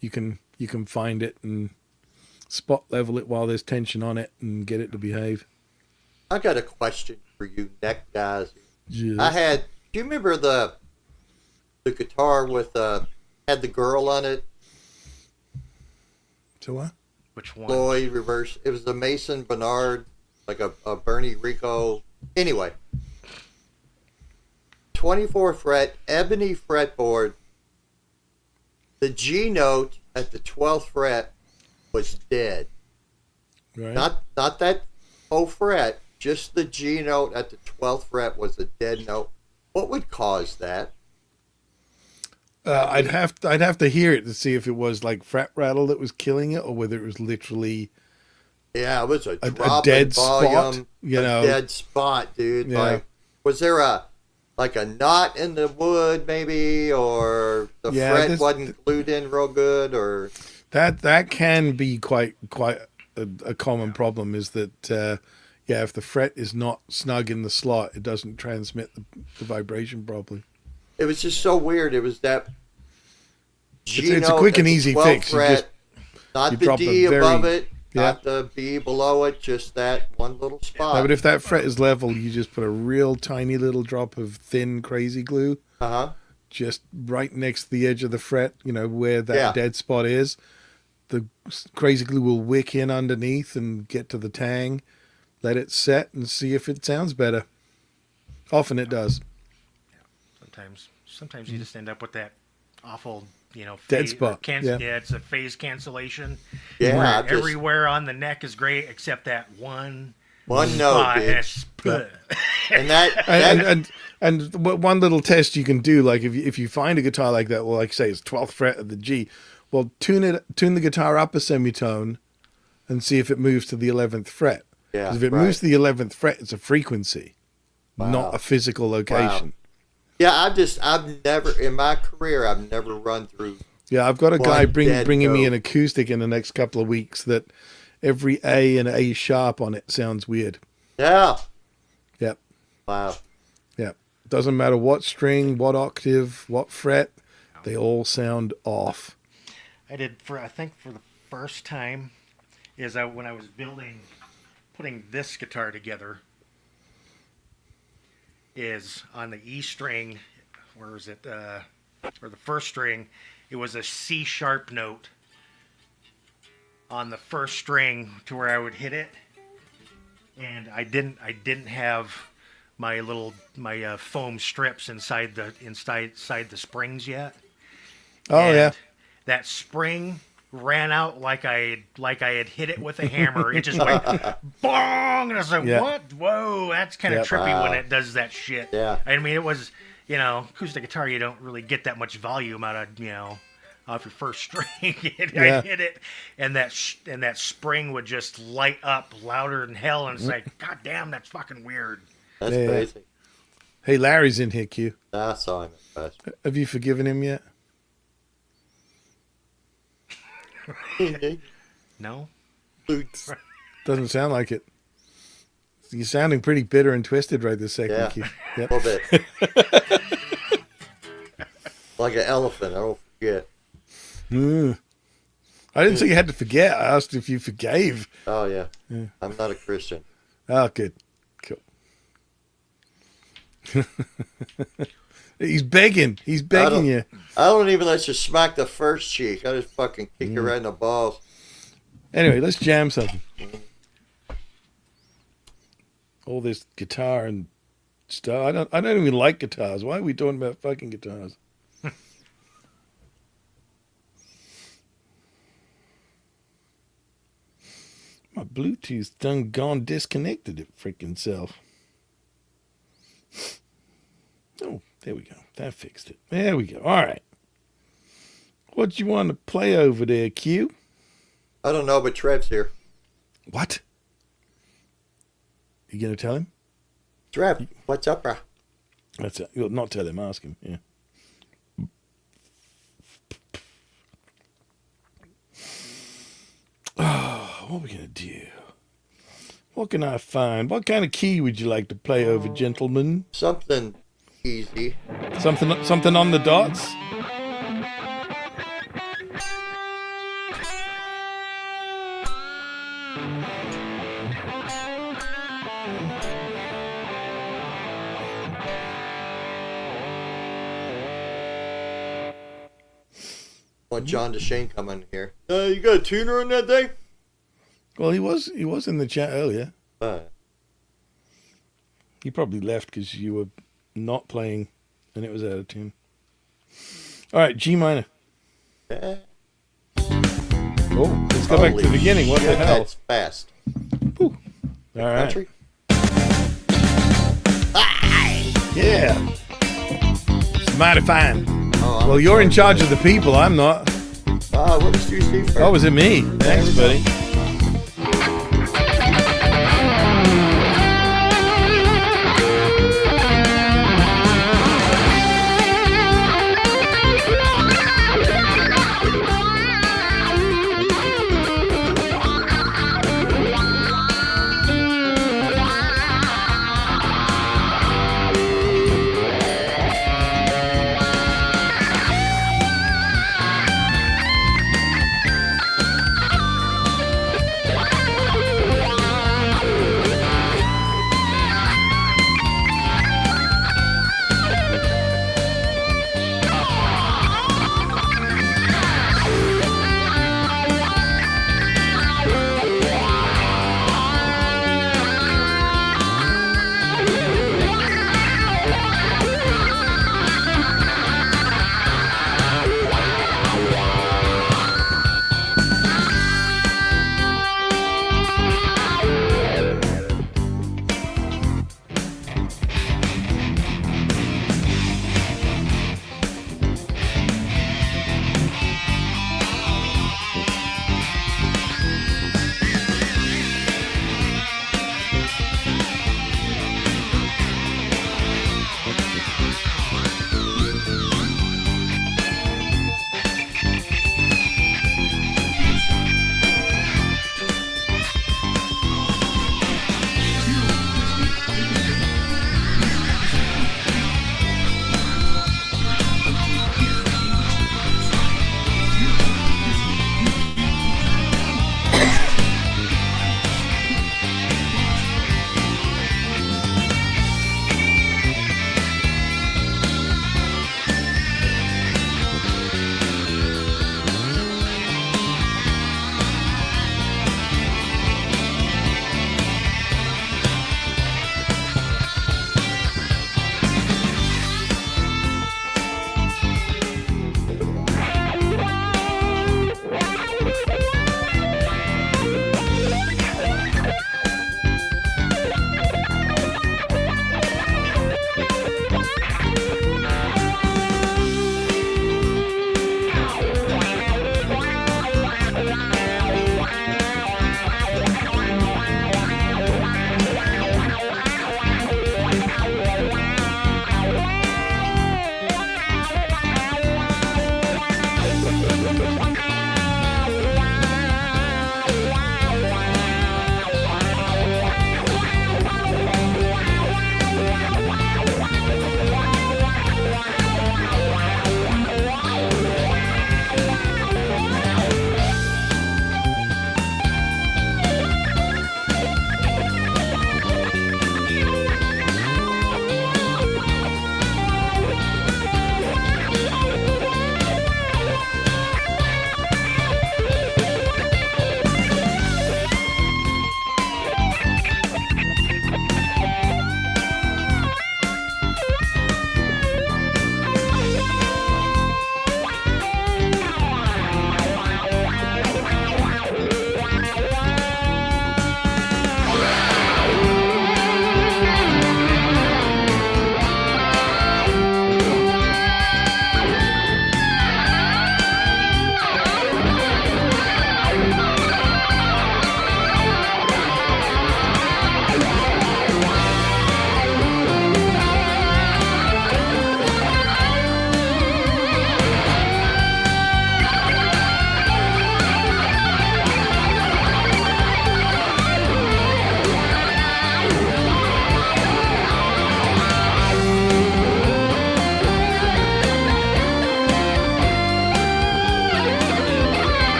Speaker 3: you can find it and spot level it while there's tension on it and get it to behave.
Speaker 1: I got a question for you neck guys.
Speaker 3: Yes.
Speaker 1: Do you remember the guitar with had the girl on it?
Speaker 3: To what?
Speaker 2: Which one?
Speaker 1: Lloyd reverse. It was the Mason Bernard, like a Bernie Rico. Anyway, 24 fret ebony fretboard. The G note at the 12th fret was dead.
Speaker 3: Right.
Speaker 1: Not that whole fret, just the G note at the 12th fret was a dead note. What would cause that?
Speaker 3: I'd have to hear it to see if it was like fret rattle that was killing it, or whether it was literally
Speaker 1: Yeah, it was a
Speaker 3: a
Speaker 1: drop
Speaker 3: dead
Speaker 1: in volume,
Speaker 3: spot. You know,
Speaker 1: dead spot, dude.
Speaker 3: Yeah.
Speaker 1: Like, was there a knot in the wood, maybe, or the fret wasn't glued in real good, or
Speaker 3: that can be quite a common problem. Is that if the fret is not snug in the slot, it doesn't transmit the vibration properly.
Speaker 1: it was just so weird. It was that G
Speaker 3: It's a
Speaker 1: note
Speaker 3: quick
Speaker 1: at
Speaker 3: and
Speaker 1: the
Speaker 3: easy
Speaker 1: 12th
Speaker 3: fix.
Speaker 1: Fret, not
Speaker 3: you
Speaker 1: the
Speaker 3: drop a
Speaker 1: D
Speaker 3: very-
Speaker 1: above it,
Speaker 3: Yeah.
Speaker 1: not the B below it, just that one little spot.
Speaker 3: No, but if that fret is level, you just put a real tiny little drop of thin crazy glue just right next to the edge of the fret, where that dead spot is. The crazy glue will wick in underneath and get to the tang, let it set, and see if it sounds better. Often it does.
Speaker 2: Sometimes you just end up with that awful,
Speaker 3: Dead spot.
Speaker 2: Yeah, it's a phase cancellation.
Speaker 1: Yeah,
Speaker 2: where everywhere on the neck is great except that one
Speaker 1: note,
Speaker 2: spot,
Speaker 1: dude.
Speaker 2: and it's
Speaker 1: And that
Speaker 3: and one little test you can do, like if you find a guitar like that, well, like say it's 12th fret of the G, well, tune the guitar up a semitone, and see if it moves to the 11th fret.
Speaker 1: Yeah,
Speaker 3: Because if it moves to the 11th fret, it's a frequency, not a physical location.
Speaker 1: Wow. Yeah, I've never in my career I've never run through.
Speaker 3: Yeah, I've got a guy bringing me
Speaker 1: note.
Speaker 3: an acoustic in the next couple of weeks that every A and A sharp on it sounds weird.
Speaker 1: Yeah.
Speaker 3: Yep.
Speaker 1: Wow.
Speaker 3: Yep. Doesn't matter what string, what octave, what fret, they all sound off.
Speaker 2: I think for the first time is when I was putting this guitar together, is on the E string, where is it, or the first string, it was a C sharp note on the first string to where I would hit it, and I didn't have my foam strips inside the springs yet.
Speaker 3: Oh,
Speaker 2: And
Speaker 3: yeah.
Speaker 2: that spring ran out like I had hit it with a hammer. It just went bong, and I was like, "What? Whoa, that's kind of trippy when it does that shit."
Speaker 1: Yeah.
Speaker 2: I mean, it was, acoustic guitar. You don't really get that much volume out of off your first string. I hit it, and that spring would just light up louder than hell, and it's like, God damn, that's fucking weird.
Speaker 1: That's crazy.
Speaker 3: Hey, Larry's in here, Q.
Speaker 1: I saw him at first.
Speaker 3: Have you forgiven him yet?
Speaker 2: No.
Speaker 3: Doesn't sound like it. You're sounding pretty bitter and twisted right this second,
Speaker 1: Yeah.
Speaker 3: Q.
Speaker 1: A
Speaker 3: Yep.
Speaker 1: little bit. Like an elephant. I don't forget.
Speaker 3: I didn't say you had to forget. I asked if you forgave.
Speaker 1: Oh, yeah. I'm not a Christian.
Speaker 3: Oh, good. Cool. He's begging. He's begging you.
Speaker 1: I don't even let you smack the first cheek. I just fucking kick you right in the balls.
Speaker 3: Anyway, let's jam something. All this guitar and stuff. I don't even like guitars. Why are we talking about fucking guitars? My Bluetooth done gone disconnected it freaking self. Oh, there we go. That fixed it. There we go. All right. What you want to play over there, Q?
Speaker 1: I don't know, but Trev's here.
Speaker 3: What? You gonna tell him?
Speaker 1: Trev, what's up, bro?
Speaker 3: That's it. You'll not tell him. Ask him. Yeah. Oh, what are we gonna do? What can I find? What kind of key would you like to play over, gentlemen?
Speaker 1: Something easy.
Speaker 3: Something on the dots?
Speaker 1: want John DeShane coming in here. You got a tuner on that thing?
Speaker 3: Well, he was in the chat earlier.
Speaker 1: Uh,
Speaker 3: He probably left because you were not playing and it was out of tune. All right, G minor.
Speaker 1: yeah.
Speaker 3: Oh, let's go back to the beginning. What the hell?
Speaker 1: That's fast.
Speaker 3: Whew. All right.
Speaker 1: Country?
Speaker 3: Yeah. It's mighty fine.
Speaker 1: Oh,
Speaker 3: Well, you're in charge of the people. I'm not.
Speaker 1: what did you see first?
Speaker 3: Oh, was it me? Thanks,
Speaker 1: we go.
Speaker 3: buddy.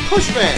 Speaker 1: Pushman.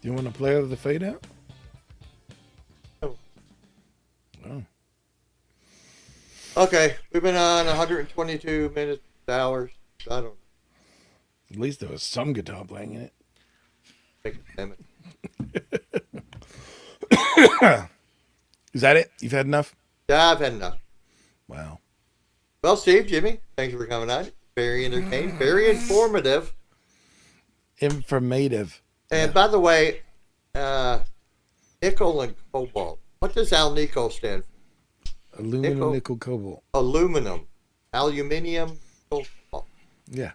Speaker 3: Do you want to play over the fade out?
Speaker 1: No.
Speaker 3: Oh.
Speaker 1: Okay, we've been on 122 minutes, hours. I don't know.
Speaker 3: At least there was some guitar playing in it.
Speaker 1: Damn it.
Speaker 3: Is that it? You've had enough?
Speaker 1: Yeah, I've had enough.
Speaker 3: Wow.
Speaker 1: Well, Steve, Jimmy, thanks for coming on. Very entertaining, very informative.
Speaker 3: Informative.
Speaker 1: And by the way, nickel and cobalt. What does alnico stand for?
Speaker 3: Aluminum, nickel, cobalt.
Speaker 1: Aluminum. Aluminium, cobalt.
Speaker 3: Yeah.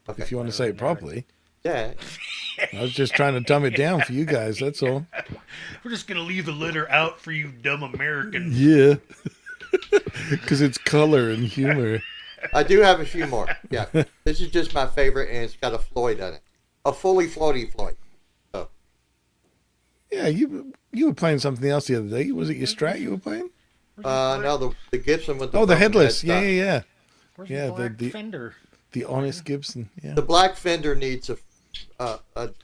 Speaker 1: Okay.
Speaker 3: If you want to say it properly.
Speaker 1: Yeah.
Speaker 3: I was just trying to dumb it down for you guys, that's all.
Speaker 2: We're just going to leave the letter out for you dumb Americans.
Speaker 3: Yeah. Because it's color and humor.
Speaker 1: I do have a few more. Yeah. This is just my favorite, and it's got a Floyd on it. A fully floaty Floyd. So.
Speaker 3: Yeah, you were playing something else the other day. Was it your Strat you were playing?
Speaker 1: No, the Gibson with the
Speaker 3: the
Speaker 1: broken
Speaker 3: headless.
Speaker 1: headstock.
Speaker 3: Yeah.
Speaker 2: Where's
Speaker 3: Yeah,
Speaker 2: the black
Speaker 3: the-
Speaker 2: fender?
Speaker 3: The honest Gibson. Yeah.
Speaker 1: The black fender needs a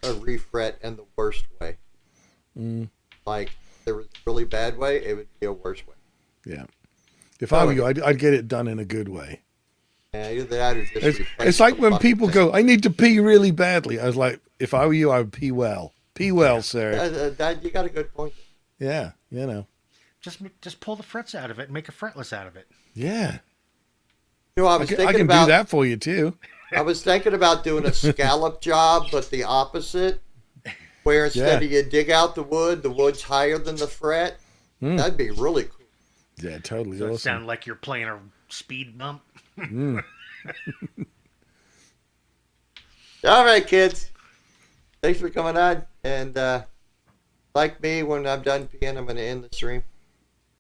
Speaker 1: refret in the worst way. Like, if there was a really bad way, it would be a worse way.
Speaker 3: Yeah. If I were you, I'd get it done in a good way.
Speaker 1: Yeah, either that or just
Speaker 3: It's
Speaker 1: replace
Speaker 3: like
Speaker 1: the
Speaker 3: when
Speaker 1: fucking
Speaker 3: people
Speaker 1: thing.
Speaker 3: go, I need to pee really badly. I was like, if I were you, I would pee well. Pee well, sir.
Speaker 1: You got a good point.
Speaker 3: Yeah, you know.
Speaker 2: Just pull the frets out of it and make a fretless out of it.
Speaker 3: Yeah.
Speaker 1: You know, I
Speaker 3: I
Speaker 1: was
Speaker 3: can,
Speaker 1: thinking
Speaker 3: I can
Speaker 1: about
Speaker 3: do that for you, too.
Speaker 1: I was thinking about doing a scallop job, but the opposite, where instead of you dig out the wood's higher than the fret. That'd be really cool.
Speaker 3: Yeah, totally
Speaker 2: Does it
Speaker 3: awesome.
Speaker 2: sound like you're playing a speed bump?
Speaker 1: All right, kids. Thanks for coming on. And like me, when I'm done peeing, I'm going to end the stream.